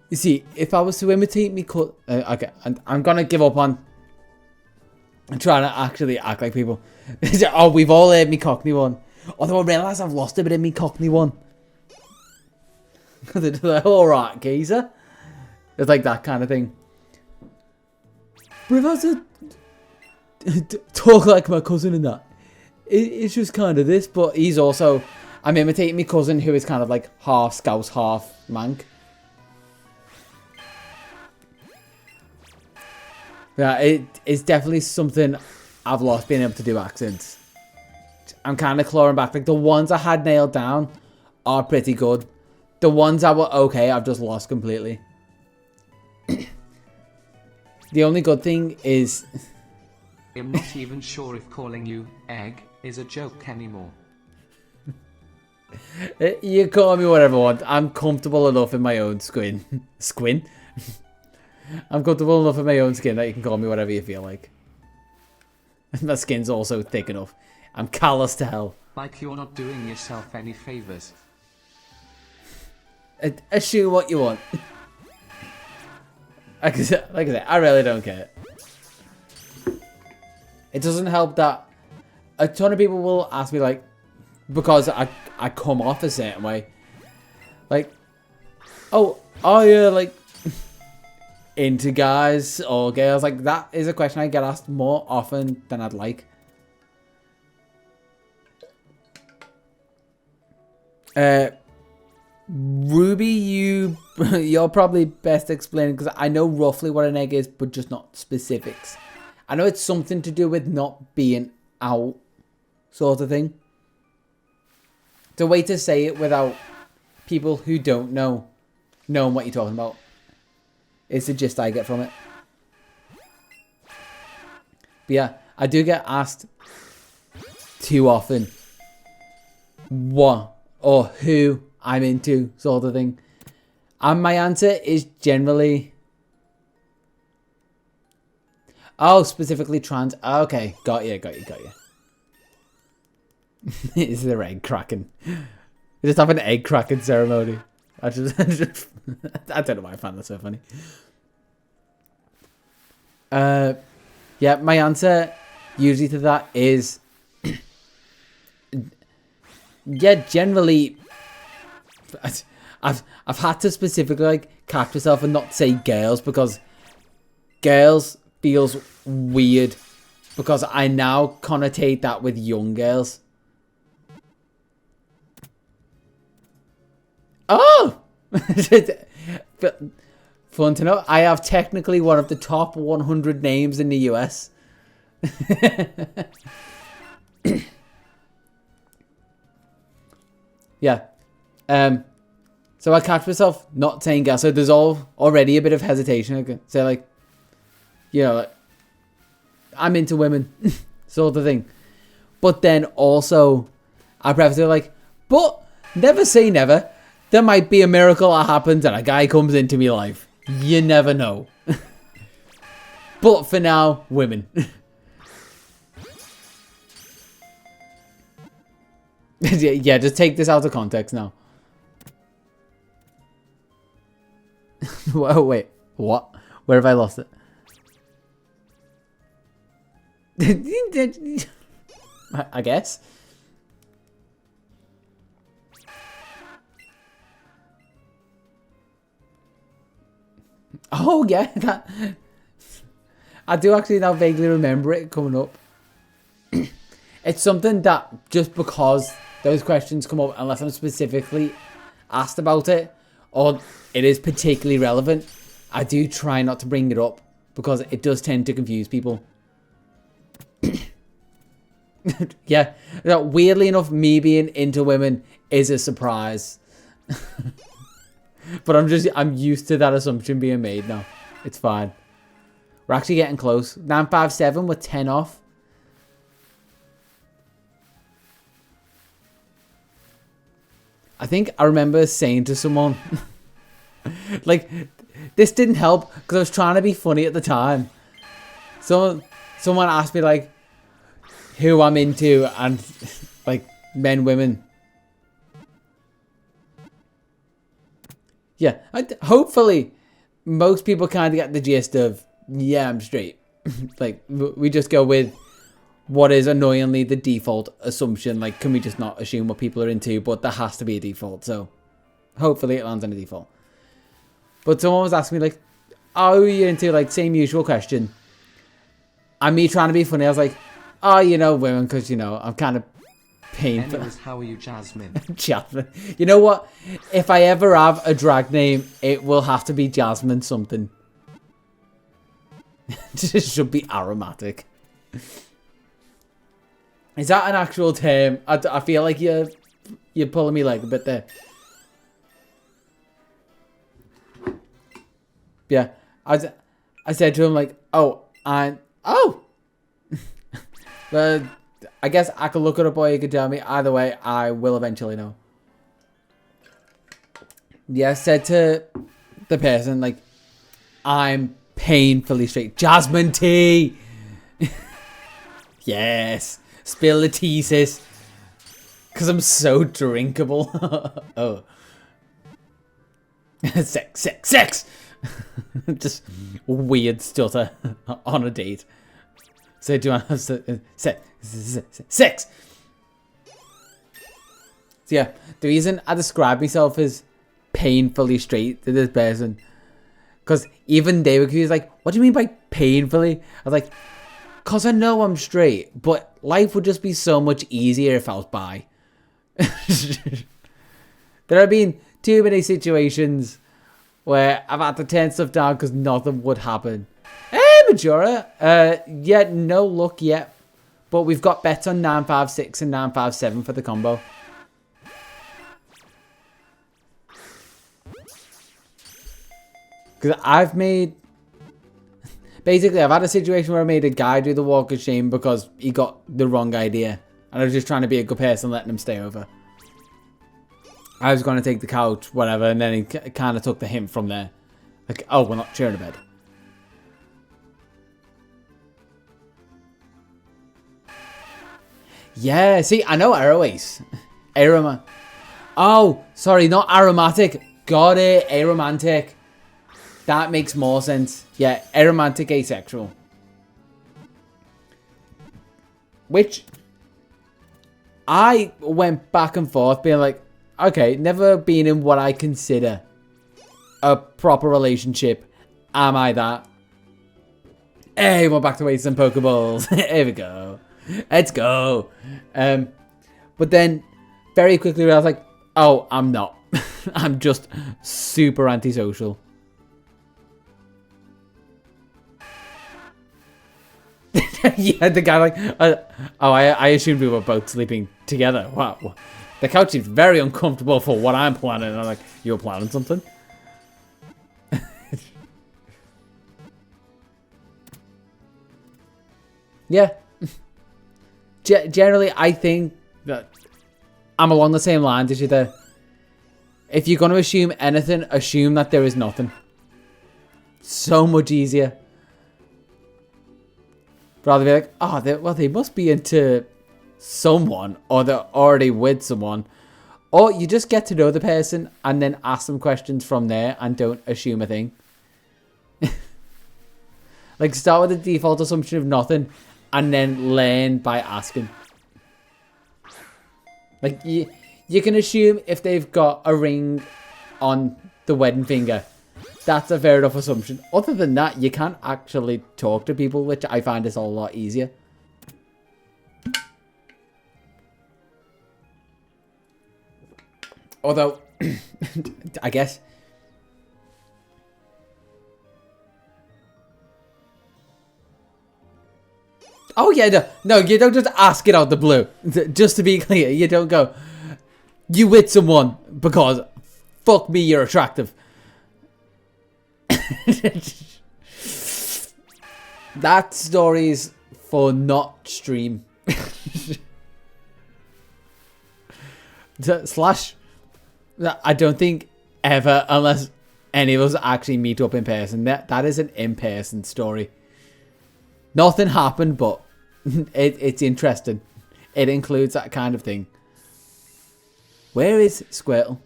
Speaker 1: You see, if I was to imitate me, okay, I'm gonna give up on trying to actually act like people. Oh, we've all heard me Cockney one. Although I realise I've lost a bit of me Cockney one. They're like, alright, geezer. It's like that kind of thing. But if I was to talk like my cousin and that, it's just kind of this, but he's also, I'm imitating my cousin who is kind of like half Scouse, half Manc. Yeah, it's definitely something I've lost, being able to do accents. I'm kind of clawing back. Like the ones I had nailed down are pretty good. The ones that were okay, I've just lost completely. The only good thing is...
Speaker 2: I'm not even sure if calling you egg is a joke anymore.
Speaker 1: You call me whatever you want. I'm comfortable enough in my own skin. Squin? I'm comfortable enough in my own skin that you can call me whatever you feel like. My skin's also thick enough. I'm callous to hell.
Speaker 2: Like you're not doing yourself any favors.
Speaker 1: Assume what you want. Like I said, I really don't care. It doesn't help that a ton of people will ask me, like, because I come off a certain way. Like, oh, are you, like, into guys or girls? Like, that is a question I get asked more often than I'd like. Ruby, you're probably best explaining, because I know roughly what an egg is, but just not specifics. I know it's something to do with not being out sort of thing. The way to say it without people who don't know knowing what you're talking about is the gist I get from it. But yeah, I do get asked too often what or who I'm into, sort of thing. And my answer is generally, oh, specifically trans. Okay, got you. Is there egg cracking? We just have an egg cracking ceremony. I don't know why I found that so funny. Yeah, my answer usually to that is, yeah, generally, I've had to specifically like catch myself and not say girls, because girls feels weird, because I now connotate that with young girls. Oh! But fun to know, I have technically one of the top 100 names in the US. Yeah. So I catch myself not saying girl. So there's already a bit of hesitation. I could say like, you know, like, I'm into women, sort of thing. But then also, I preface it like, but never say never. There might be a miracle that happens and a guy comes into my life. You never know. But for now, women. Yeah, just take this out of context now. Wait, what? Where have I lost it? I guess. Oh yeah, that I do actually now vaguely remember it coming up. It's something that just because those questions come up, unless I'm specifically asked about it or it is particularly relevant, I do try not to bring it up because it does tend to confuse people. Yeah, weirdly enough, me being into women is a surprise. But I'm used to that assumption being made now. It's fine. We're actually getting close. 957 with 10 off. I think I remember saying to someone, like, this didn't help because I was trying to be funny at the time. So someone asked me like who I'm into and like men, women. Yeah, hopefully most people kind of get the gist of, yeah, I'm straight. Like, we just go with what is annoyingly the default assumption. Like, can we just not assume what people are into? But there has to be a default, so hopefully it lands on a default. But someone was asking me, like, oh, you're into, like, same usual question. And me trying to be funny, I was like, oh, you know, women, because, you know, I'm kind of painful.
Speaker 2: Anyways, how are you, Jasmine?
Speaker 1: Jasmine. You know what? If I ever have a drag name, it will have to be Jasmine something. It should be aromatic. Is that an actual term? I feel like you're pulling me leg a bit there. Yeah. I said to him like, oh, and oh. But I guess I could look it up or you could tell me. Either way, I will eventually know. Yeah, I said to the person, like, I'm painfully straight. Jasmine tea! Yes! Spill the tea, sis. Because I'm so drinkable. Oh. Sex! Just weird stutter on a date. So do you want to have sex? So yeah, the reason I describe myself as painfully straight to this person, because even they were confused, like, what do you mean by painfully? I was like, because I know I'm straight, but life would just be so much easier if I was bi. There have been too many situations where I've had to turn stuff down because nothing would happen. Hey, Majora. Yeah, no luck yet. But we've got bets on 956 and 957 for the combo. Because I've made... Basically, I've had a situation where I made a guy do the walk of shame because he got the wrong idea. And I was just trying to be a good person, letting him stay over. I was going to take the couch, whatever, and then he kind of took the hint from there. Like, oh, we're not sharing a bed. Yeah, see, I know Aroace. Aroma. Oh, sorry, not aromatic. Got it, aromantic. That makes more sense. Yeah, aromantic asexual. Which I went back and forth being like, okay, never been in what I consider a proper relationship. Am I that? Hey, we're back to wasting Pokeballs. Here we go. Let's go. But then very quickly I was like, oh, I'm not. I'm just super antisocial. Yeah, the guy like, I assumed we were both sleeping together. Wow. The couch seems very uncomfortable for what I'm planning. And I'm like, you're planning something? Yeah. Generally, I think that I'm along the same lines as you there. If you're going to assume anything, assume that there is nothing. So much easier. Rather be like, oh, well, they must be into someone, or they're already with someone. Or you just get to know the person and then ask them questions from there and don't assume a thing. Like, start with the default assumption of nothing and then learn by asking. Like, you can assume if they've got a ring on the wedding finger. That's a fair enough assumption. Other than that, you can't actually talk to people, which I find is a lot easier. Although, I guess... Oh yeah, no, you don't just ask it out the blue. Just to be clear, you don't go, you with someone because fuck me, you're attractive. That story's for not stream. Slash, I don't think ever, unless any of us actually meet up in person. That is an in-person story. Nothing happened, but it's interesting. It includes that kind of thing. Where is Squirtle?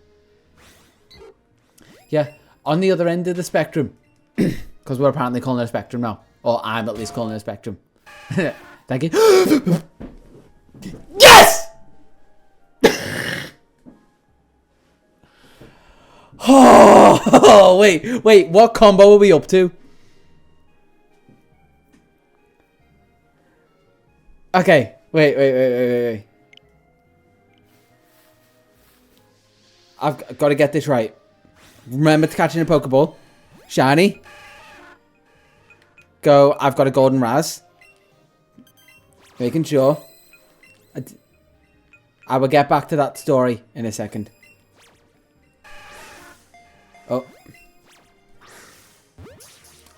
Speaker 1: Yeah, on the other end of the spectrum. Because we're apparently calling it a spectrum now. Or I'm at least calling it a spectrum. Thank you. Yes! Oh, wait. What combo are we up to? Okay, wait. I've got to get this right. Remember to catch in a Pokeball. Shiny. Go, I've got a golden Raz. Making sure. I will get back to that story in a second. Oh.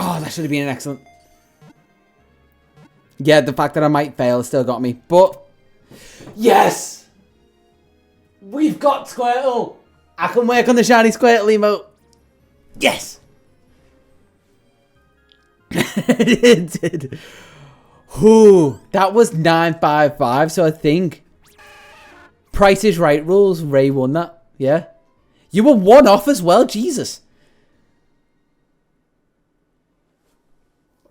Speaker 1: Oh, that should have been an excellent... Yeah, the fact that I might fail still got me. But, yes! We've got Squirtle! I can work on the shiny Squirtle emote. Yes! It did. Ooh, that was 955, so I think Price is Right rules, Ray won that. Yeah? You were one off as well, Jesus.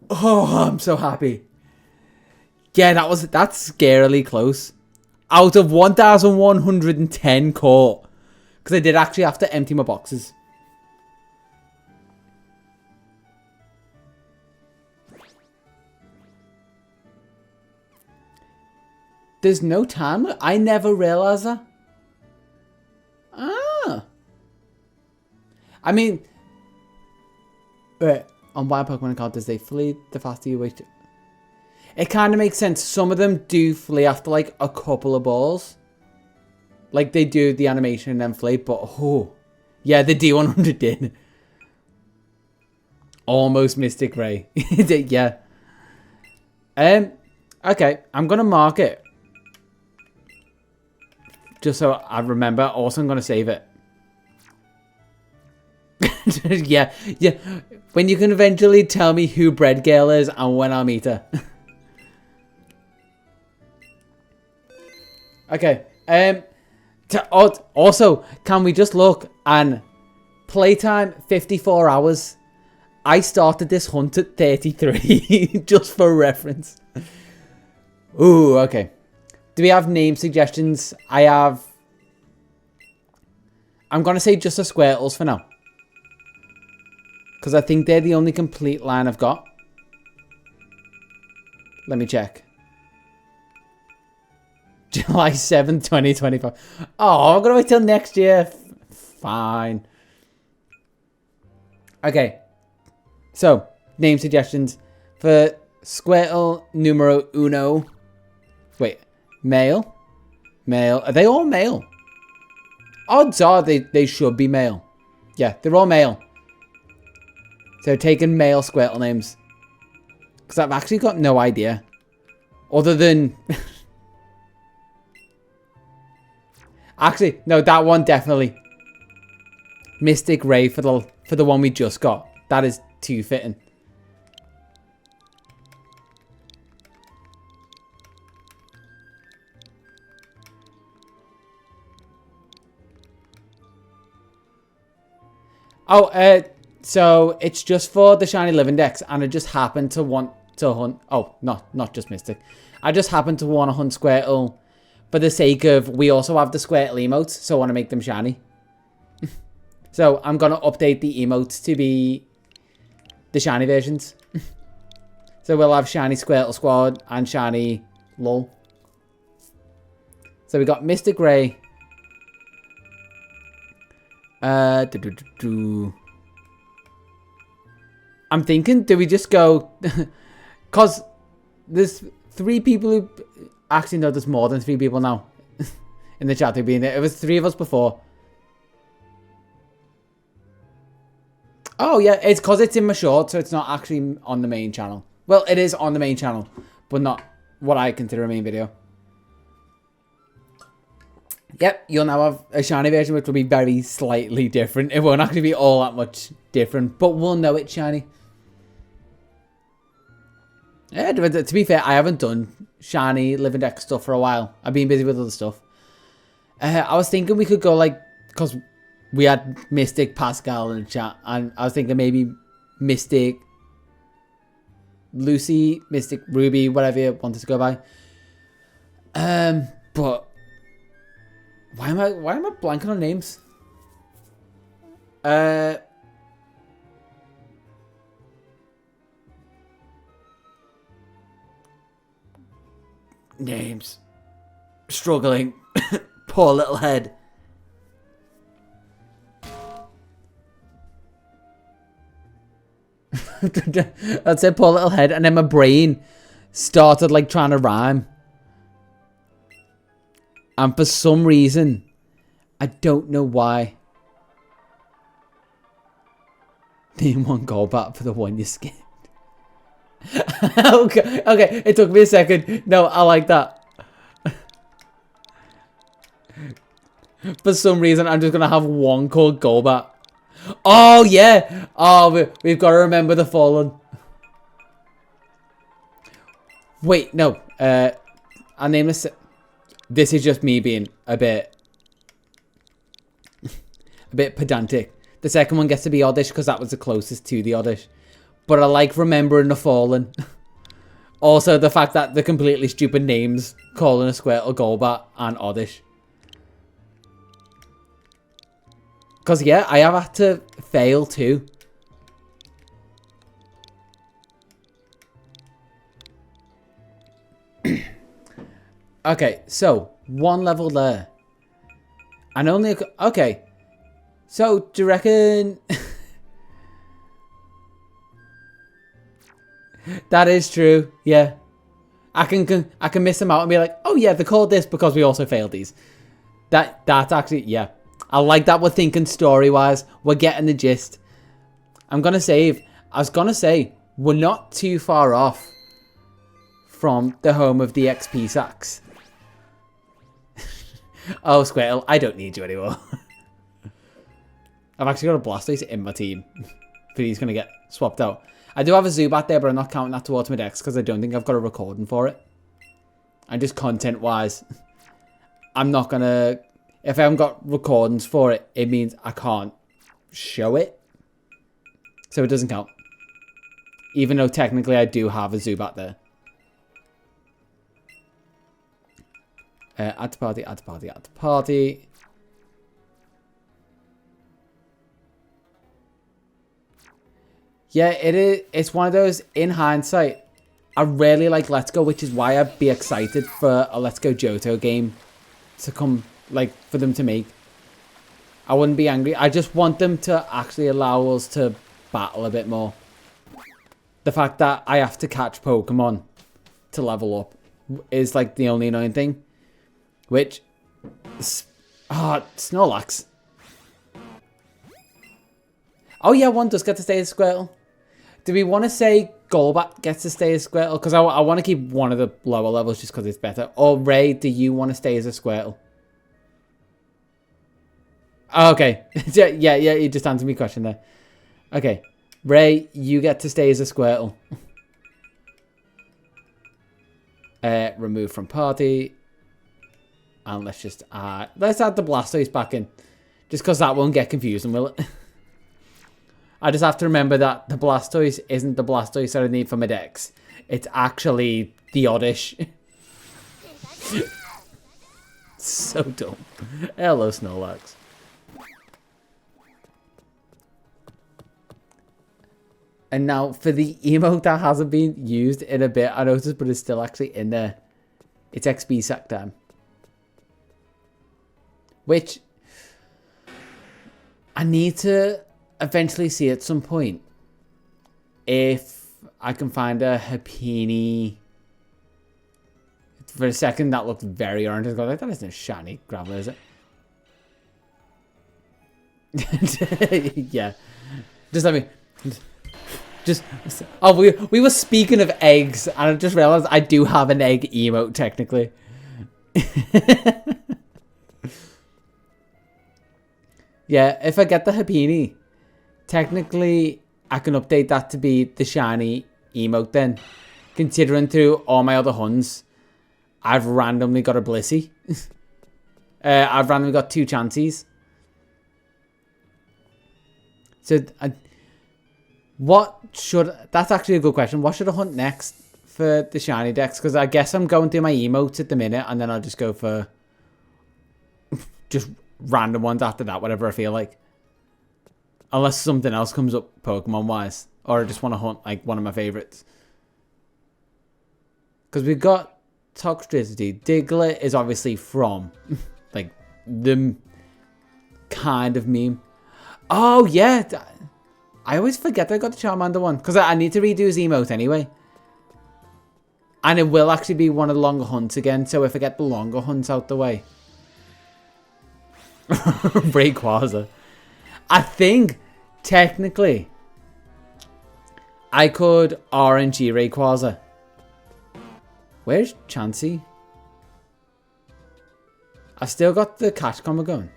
Speaker 1: Oh, I'm so happy. Yeah, that's scarily close. Out of 1,110 caught. Because I did actually have to empty my boxes. There's no time? I never realized that. Ah. I mean... Wait, on wild Pokemon encounters, they flee the faster you wait. It kind of makes sense. Some of them do flee after like a couple of balls. Like they do the animation and then flee, but oh. Yeah, the D100 did. Almost Mystic Ray. Yeah. Okay, I'm going to mark it. Just so I remember. Also, I'm going to save it. yeah. When you can eventually tell me who Bread Girl is and when I'll meet her. Okay. Also, can we just look and playtime 54 hours. I started this hunt at 33 just for reference. Ooh, okay. Do we have name suggestions? I'm gonna say just the Squirtles for now. Because I think they're the only complete line I've got. Let me check. July 7th, 2025. Oh, I'm going to wait till next year. Fine. Okay. So, name suggestions. For Squirtle numero uno. Wait. Male? Male. Are they all male? Odds are they should be male. Yeah, they're all male. So, taking male Squirtle names. Because I've actually got no idea. Other than... Actually, no, that one definitely. Mystic Ray for the one we just got. That is too fitting. Oh, so it's just for the Shiny Living Dex, and I just happened to want to hunt. Oh, not just Mystic. I just happened to want to hunt Squirtle. For the sake of, we also have the Squirtle emotes, so I want to make them shiny. So I'm going to update the emotes to be the shiny versions. So we'll have shiny Squirtle Squad and shiny LOL. So we got Mystic Ray. I'm thinking, do we just go... Because there's 3 people who... Actually, no, there's more than 3 people now in the chat who've been there. It was 3 of us before. Oh, yeah, it's because it's in my short, so it's not actually on the main channel. Well, it is on the main channel, but not what I consider a main video. Yep, you'll now have a shiny version, which will be very slightly different. It won't actually be all that much different, but we'll know it's shiny. Yeah, to be fair, I haven't done Shiny Living Dex stuff for a while. I've been busy with other stuff. I was thinking we could go like, because we had Mystic Pascal in the chat, and I was thinking maybe Mystic Lucy, Mystic Ruby, whatever you wanted to go by. But why am I blanking on names? Names. Struggling. Poor little head. I'd say poor little head, and then my brain started like trying to rhyme. And for some reason, I don't know why. Name one Golbat for the one you skipped. Okay, it took me a second. No, I like that. For some reason, I'm just going to have one called Golbat. Oh, yeah. Oh, we've got to remember the Fallen. Wait, no. I'll name this. This is just me being a bit pedantic. The second one gets to be Oddish because that was the closest to the Oddish. But I like remembering the Fallen. Also, the fact that the completely stupid names, calling a Squirtle Golbat and Oddish. Because, yeah, I have had to fail too. Okay, so, one level there. And only... Okay. So, do you reckon... That is true, yeah. I can miss them out and be like, oh yeah, they called this because we also failed these. That's actually, yeah. I like that we're thinking story-wise. We're getting the gist. I'm going to save. I was going to say, we're not too far off from the home of the XP sacks. Oh, Squirtle, I don't need you anymore. I've actually got a Blastoise in my team. But he's going to get swapped out. I do have a Zubat there, but I'm not counting that towards my Dex because I don't think I've got a recording for it. And just content-wise, I'm not going to... If I haven't got recordings for it, it means I can't show it. So it doesn't count. Even though technically I do have a Zubat there. Add to party, add to party, add to party. Yeah, it is. It's one of those, in hindsight, I really like Let's Go, which is why I'd be excited for a Let's Go Johto game to come, like, for them to make. I wouldn't be angry. I just want them to actually allow us to battle a bit more. The fact that I have to catch Pokemon to level up is, like, the only annoying thing. Which, Snorlax. Oh yeah, one does get to stay as Squirtle. Do we want to say Golbat gets to stay as Squirtle? Because I want to keep one of the lower levels just because it's better. Or Ray, do you want to stay as a Squirtle? Oh, okay. yeah, you just answered me a question there. Okay. Ray, you get to stay as a Squirtle. Remove from party. And let's just add the Blastoise back in. Just because that won't get confusing, will it? I just have to remember that the Blastoise isn't the Blastoise that I need for my Dex. It's actually the Oddish. So dumb. Hello, Snorlax. And now for the emote that hasn't been used in a bit, I noticed, but it's still actually in there. It's XP sack time. Which I need to eventually see at some point. If I can find a Happiny. For a second, that looked very orange. I was like, that isn't a shiny Graveler, is it? Yeah. Just let me... Oh, we were speaking of eggs, and I just realized I do have an egg emote, technically. Yeah, if I get the Happiny, technically I can update that to be the shiny emote then. Considering through all my other Huns, I've randomly got a Blissey. I've randomly got 2 Chanseys. So, that's actually a good question. What should I hunt next for the shiny Dex? Because I guess I'm going through my emotes at the minute, and then I'll just go for just random ones after that, whatever I feel like. Unless something else comes up Pokemon-wise. Or I just want to hunt, like, one of my favourites. Because we've got Toxtricity. Diglett is obviously from, like, the kind of meme. Oh, yeah. I always forget that I got the Charmander one. Because I need to redo his emote anyway. And it will actually be one of the longer hunts again. So if I get the longer hunts out the way. Rayquaza. I think, technically, I could RNG Rayquaza. Where's Chansey? I've still got the catch combo going.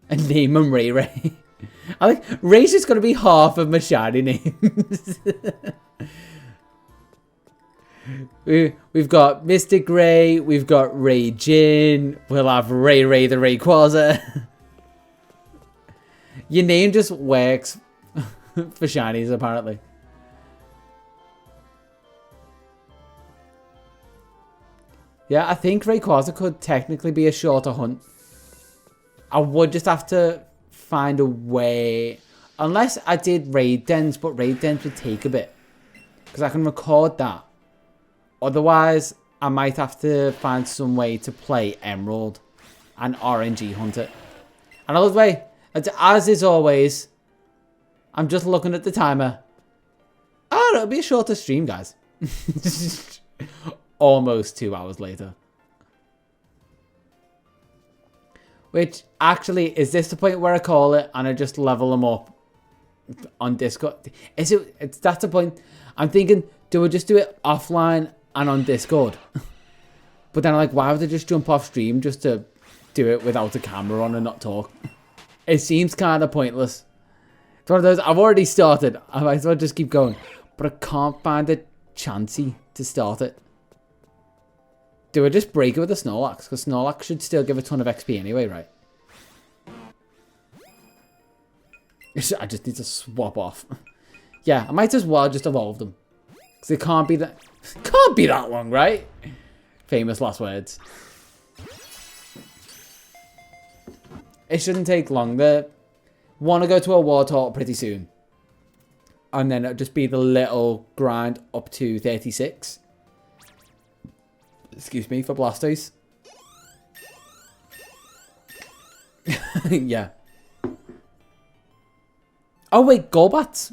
Speaker 1: And name him Ray Ray. I like Ray's just gonna be half of my shiny names. We've got Mystic Ray, we've got Ray Jin, we'll have Ray Ray the Rayquaza. Your name just works for shinies, apparently. Yeah, I think Rayquaza could technically be a shorter hunt. I would just have to find a way. Unless I did raid dens, but raid dens would take a bit. Because I can record that. Otherwise, I might have to find some way to play Emerald and RNG hunt it. Another way, as is always, I'm just looking at the timer. Oh, it'll be a shorter stream, guys. almost 2 hours later. Which, actually, is this the point where I call it and I just level them up on Discord? That's the point. I'm thinking, do I just do it offline and on Discord? But then I'm like, why would I just jump off stream just to do it without a camera on and not talk? It seems kind of pointless. It's one of those, I've already started. I might as well just keep going. But I can't find a chancey to start it. Do I just break it with a Snorlax? Because Snorlax should still give a ton of XP anyway, right? I just need to swap off. Yeah, I might as well just evolve them. Because it can't be that long, right? Famous last words. It shouldn't take long. Want to go to a Wartortle pretty soon. And then it'll just be the little grind up to 36. Excuse me, for Blastoise. Yeah. Oh wait, Golbat's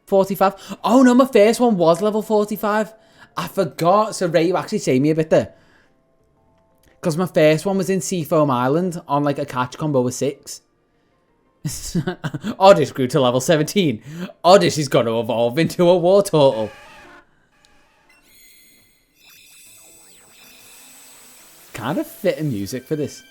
Speaker 1: 45. Oh no, my first one was level 45. I forgot. So Ray, you actually saved me a bit there. Because my first one was in Seafoam Island on like a catch combo with 6. Oddish grew to level 17. Oddish is going to evolve into a Wartortle. Kind of fitting music for this.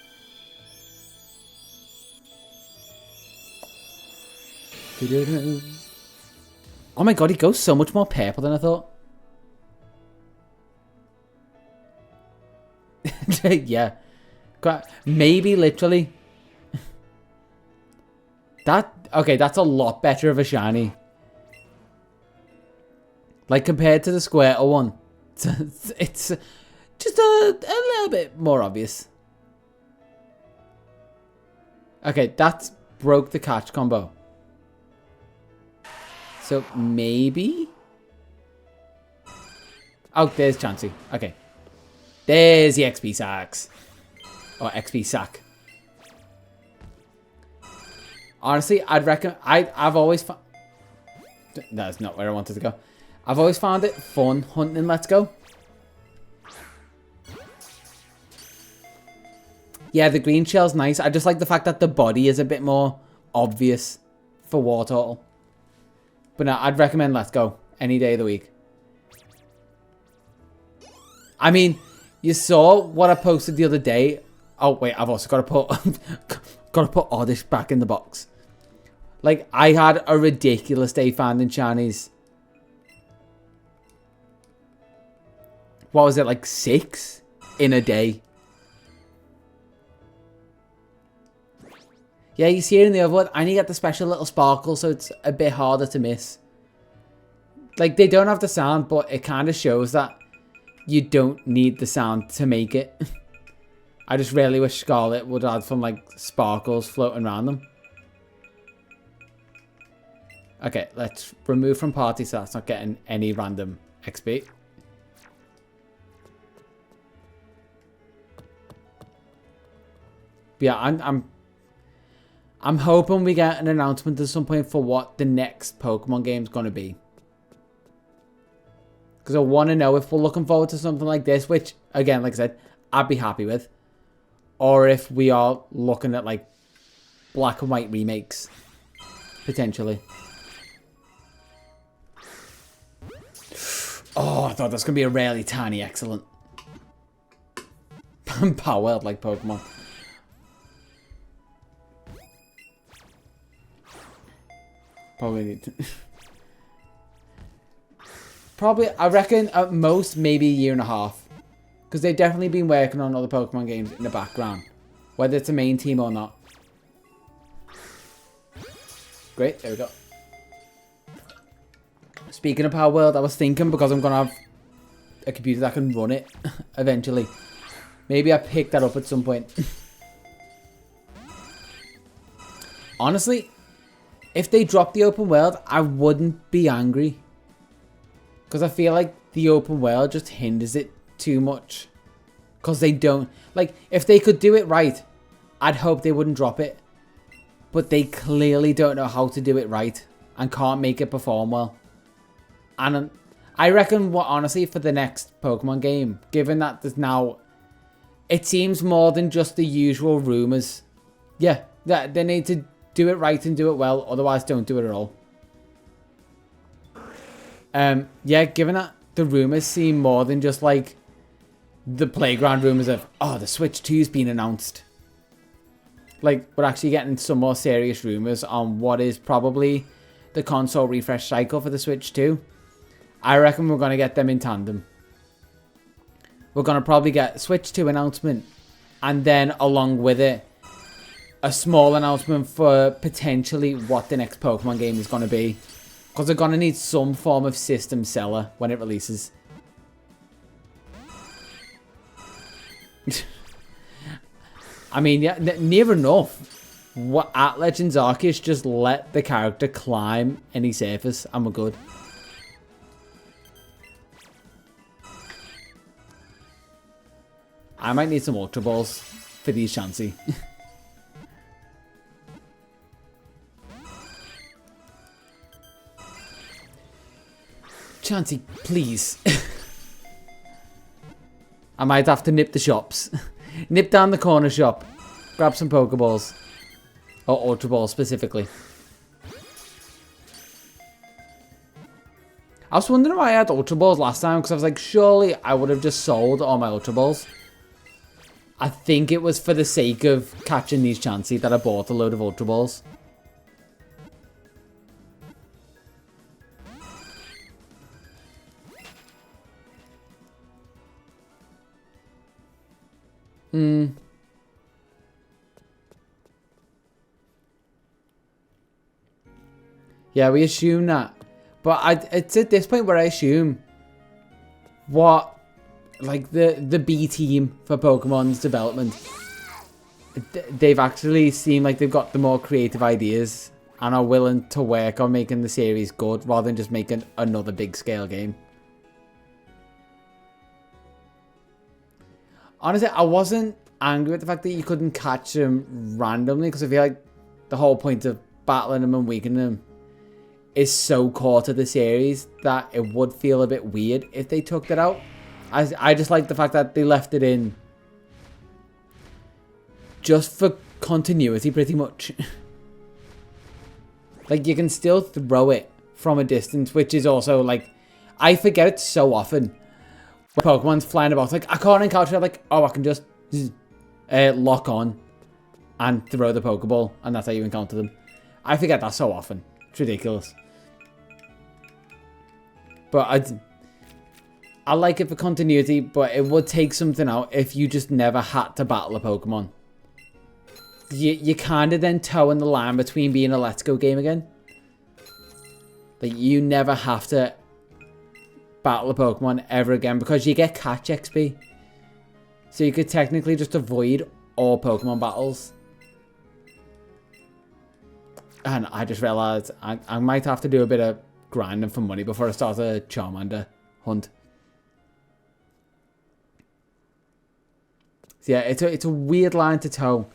Speaker 1: Oh my god, he goes so much more purple than I thought. Yeah. Maybe literally. Okay, that's a lot better of a shiny. Like compared to the Squirtle one. It's just a little bit more obvious. Okay, that broke the catch combo. So maybe? Oh, there's Chansey. Okay. There's the XP sacks. Or XP sack. Honestly, I'd reckon... I've always found... That's not where I wanted to go. I've always found it fun hunting Let's Go. Yeah, the green shell's nice. I just like the fact that the body is a bit more obvious for Wartortle. But no, I'd recommend Let's Go any day of the week. I mean, you saw what I posted the other day. Oh wait, I've also got to put Oddish back in the box. Like, I had a ridiculous day finding shinies. What was it, like 6 in a day? Yeah, you see it in the other one. And you get the special little sparkle, so it's a bit harder to miss. Like, they don't have the sound, but it kind of shows that you don't need the sound to make it. I just really wish Scarlet would add some, like, sparkles floating around them. Okay, let's remove from party so that's not getting any random XP. But yeah, I'm hoping we get an announcement at some point for what the next Pokemon game is going to be. Because I want to know if we're looking forward to something like this, which, again, like I said, I'd be happy with. Or if we are looking at, like, black and white remakes. Potentially. Oh, I thought that's going to be a really tiny excellent. Powered like Pokemon. Probably need to... Probably, I reckon, at most, maybe a year and a half. Because they've definitely been working on other Pokemon games in the background. Whether it's a main team or not. Great, there we go. Speaking of Power World, I was thinking, because I'm going to have a computer that can run it eventually. Maybe I pick that up at some point. Honestly, if they dropped the open world, I wouldn't be angry. Because I feel like the open world just hinders it too much. Because they don't... Like, if they could do it right, I'd hope they wouldn't drop it. But they clearly don't know how to do it right. And can't make it perform well. And I reckon, honestly, for the next Pokemon game, given that there's now... It seems more than just the usual rumours. Yeah, they need to do it right and do it well, otherwise don't do it at all. Yeah, given that the rumours seem more than just like the playground rumours of, oh, the Switch 2's been announced. Like, we're actually getting some more serious rumours on what is probably the console refresh cycle for the Switch 2. I reckon we're going to get them in tandem. We're going to probably get Switch 2 announcement, and then along with it, a small announcement for potentially what the next Pokemon game is going to be. Because they're going to need some form of system seller when it releases. I mean, yeah, near enough. What at Legends Arceus, just let the character climb any surface and we're good. I might need some Ultra Balls for these Chansey. Chansey, please. I might have to nip the shops. Nip down the corner shop. Grab some Pokeballs. Or Ultra Balls specifically. I was wondering why I had Ultra Balls last time, because I was like, surely I would have just sold all my Ultra Balls. I think it was for the sake of catching these Chansey that I bought a load of Ultra Balls. Yeah, we assume that. But it's at this point where I assume what, like, the B team for Pokemon's development, they've actually seemed like they've got the more creative ideas and are willing to work on making the series good rather than just making another big scale game. Honestly, I wasn't angry at the fact that you couldn't catch them randomly, because I feel like the whole point of battling them and weakening them is so core to the series that it would feel a bit weird if they took that out. I just like the fact that they left it in just for continuity, pretty much. Like, you can still throw it from a distance, which is also, like, I forget it so often. When Pokemon's flying about, like, I can't encounter it, like, oh, I can just lock on and throw the Pokeball, and that's how you encounter them. I forget that so often. It's ridiculous. But I like it for continuity, but it would take something out if you just never had to battle a Pokemon. You kind of then toeing the line between being a Let's Go game again. Like, you never have to battle a Pokemon ever again because you get catch XP. So you could technically just avoid all Pokemon battles. And I just realised I might have to do a bit of grinding for money before I start a Charmander hunt. So yeah, it's a weird line to toe.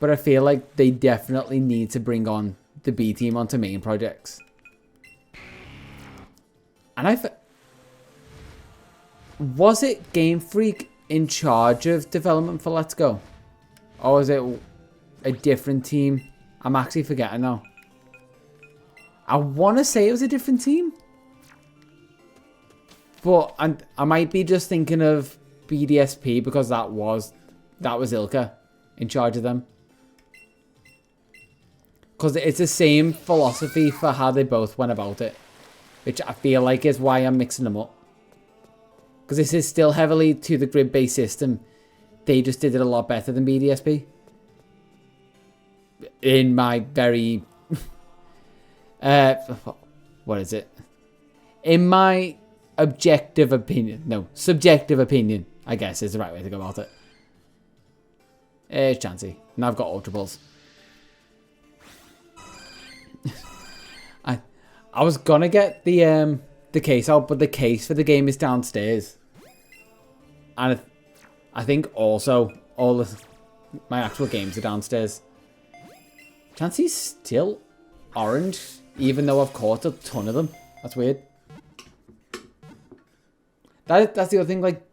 Speaker 1: But I feel like they definitely need to bring on the B team onto main projects. And was it Game Freak in charge of development for Let's Go? Or was it a different team? I'm actually forgetting now. I want to say it was a different team. But I might be just thinking of BDSP because that was Ilka in charge of them. Because it's the same philosophy for how they both went about it. Which I feel like is why I'm mixing them up. Because this is still heavily to the grid-based system. They just did it a lot better than BDSP. In my very... what is it? In my objective opinion. No, subjective opinion, I guess, is the right way to go about it. It's Chansey. And I've got Ultra Balls. I was gonna get the case out, but the case for the game is downstairs. And I think also all of my actual games are downstairs. Chansey's still orange, even though I've caught a ton of them. That's weird. That's the other thing. Like,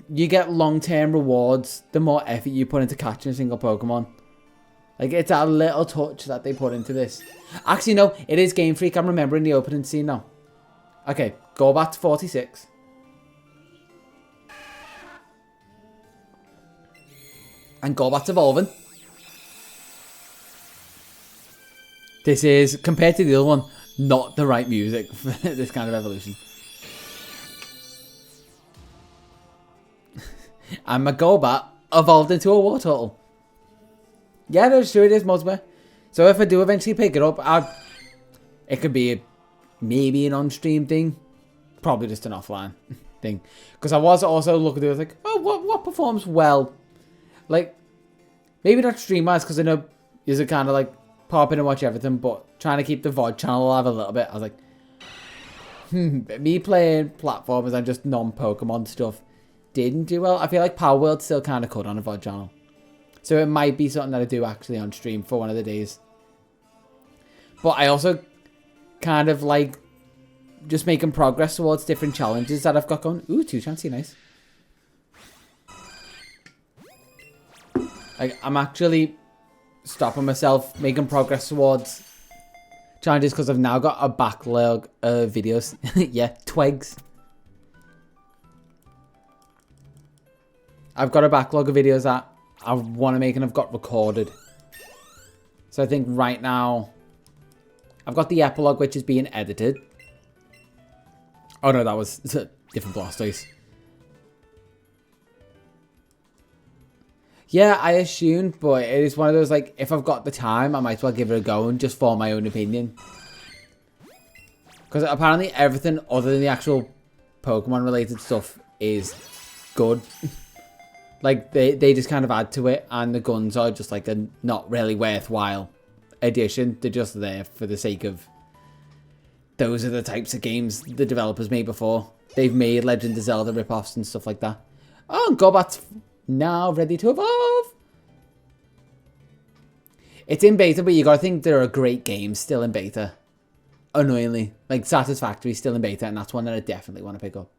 Speaker 1: you get long-term rewards the more effort you put into catching a single Pokemon. Like, it's a little touch that they put into this. Actually, no, it is Game Freak. I'm remembering the opening scene now. Okay, go back to 46. And go back to evolving. This is, compared to the other one, not the right music for this kind of evolution. And my Golbat evolved into a Wartortle. Yeah, that's true, it is multiplayer. So if I do eventually pick it up, it could be maybe an on-stream thing. Probably just an offline thing. Because I was also looking at it like, oh, what performs well? Like, maybe not stream-wise, because I know you're kind of like pop in and watch everything, but trying to keep the VOD channel alive a little bit. I was like, me playing platformers and just non-Pokemon stuff didn't do well. I feel like Power World still kind of could on a VOD channel. So it might be something that I do actually on stream for one of the days. But I also kind of like just making progress towards different challenges that I've got going. Ooh, 2 chancy, nice. Like, I'm actually stopping myself making progress towards challenges because I've now got a backlog of videos. Yeah, twigs. I've got a backlog of videos that I want to make and I've got recorded. So I think right now I've got the epilogue which is being edited. Oh no, that was a different Blastoise. Yeah, I assumed, but it is one of those, like, if I've got the time, I might as well give it a go and just form my own opinion. Because apparently everything other than the actual Pokemon related stuff is good. Like, they just kind of add to it, and the guns are just like a not really worthwhile addition. They're just there for the sake of, those are the types of games the developers made before. They've made Legend of Zelda ripoffs and stuff like that. Oh, and Golbat's now ready to evolve. It's in beta, but you gotta think there are great games still in beta. Annoyingly. Like, Satisfactory still in beta, and that's one that I definitely want to pick up.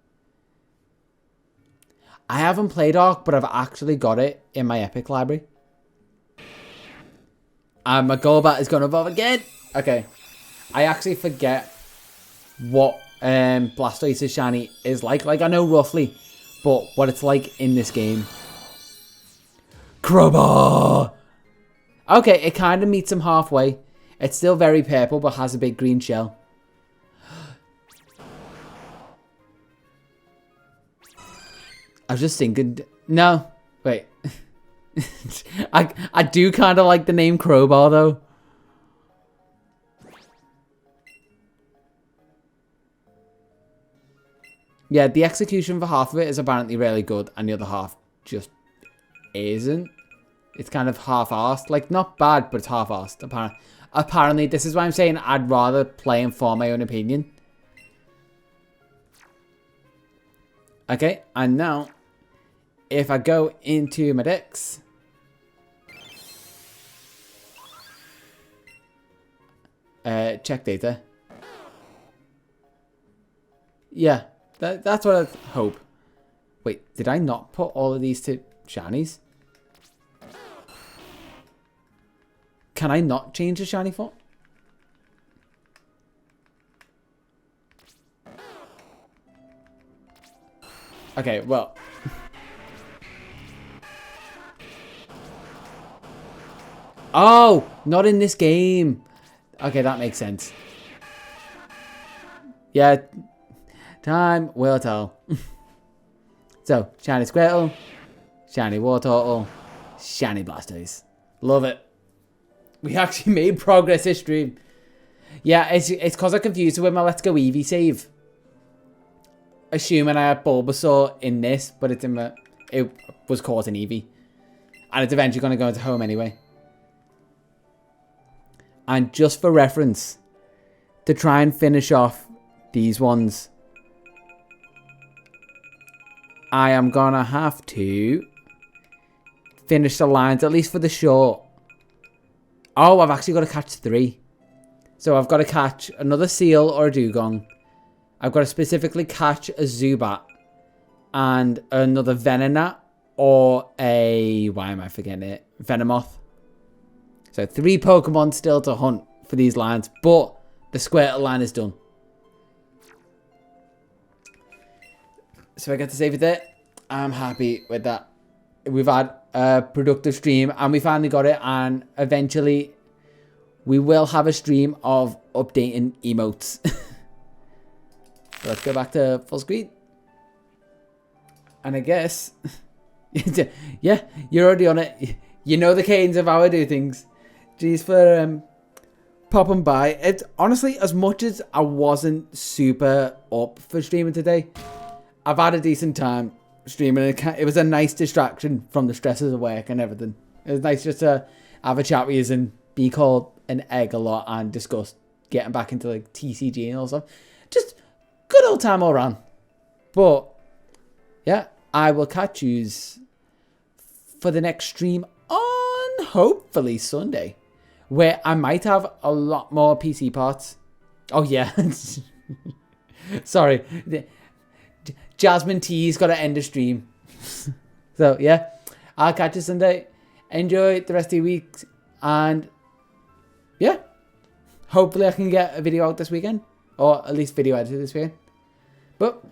Speaker 1: I haven't played Arc, but I've actually got it in my Epic library. And my Golbat is going to evolve again. Okay. I actually forget what Blastoise's shiny is like. Like, I know roughly, but what it's like in this game. Crowbar! Okay, it kind of meets him halfway. It's still very purple, but has a big green shell. I was just thinking, no, wait. I do kind of like the name Crowbar, though. Yeah, the execution for half of it is apparently really good, and the other half just isn't. It's kind of half-arsed. Like, not bad, but it's half-arsed. Apparently, this is why I'm saying I'd rather play and form my own opinion. Okay, and now, if I go into my Dex, check data. Yeah, that's what I hope. Wait, did I not put all of these to shinies? Can I not change the shiny font? Okay, well. Oh, not in this game. Okay, that makes sense. Yeah, time will tell. So, shiny Squirtle, shiny Wartortle, shiny Blastoise. Love it. We actually made progress this stream. Yeah, it's because I confused it with my Let's Go Eevee save. Assuming I had Bulbasaur in this, but it's in it was caught in Eevee. And it's eventually going to go into home anyway. And just for reference, to try and finish off these ones, I am going to have to finish the lines, at least for the short. Oh, I've actually got to catch 3. So I've got to catch another Seal or a Dugong. I've got to specifically catch a Zubat. and another Venonat, or a, why am I forgetting it? Venomoth. So 3 Pokemon still to hunt for these lines, but the Squirtle line is done. So I get to save it there. I'm happy with that. We've had a productive stream and we finally got it, and eventually we will have a stream of updating emotes. So let's go back to full screen. And I guess, yeah, you're already on it. You know the cadence of how I do things. Jeez for popping by. It's honestly, as much as I wasn't super up for streaming today, I've had a decent time streaming. It was a nice distraction from the stresses of work and everything. It was nice just to have a chat with you and be called an egg a lot and discuss getting back into like TCG and all stuff. Just good old time all around. But yeah, I will catch yous for the next stream on hopefully Sunday, where I might have a lot more PC parts. Oh yeah. Sorry. Jasmine T's got to end the stream. So yeah, I'll catch you Sunday. Enjoy the rest of your week, and yeah, hopefully I can get a video out this weekend, or at least video edited this weekend. But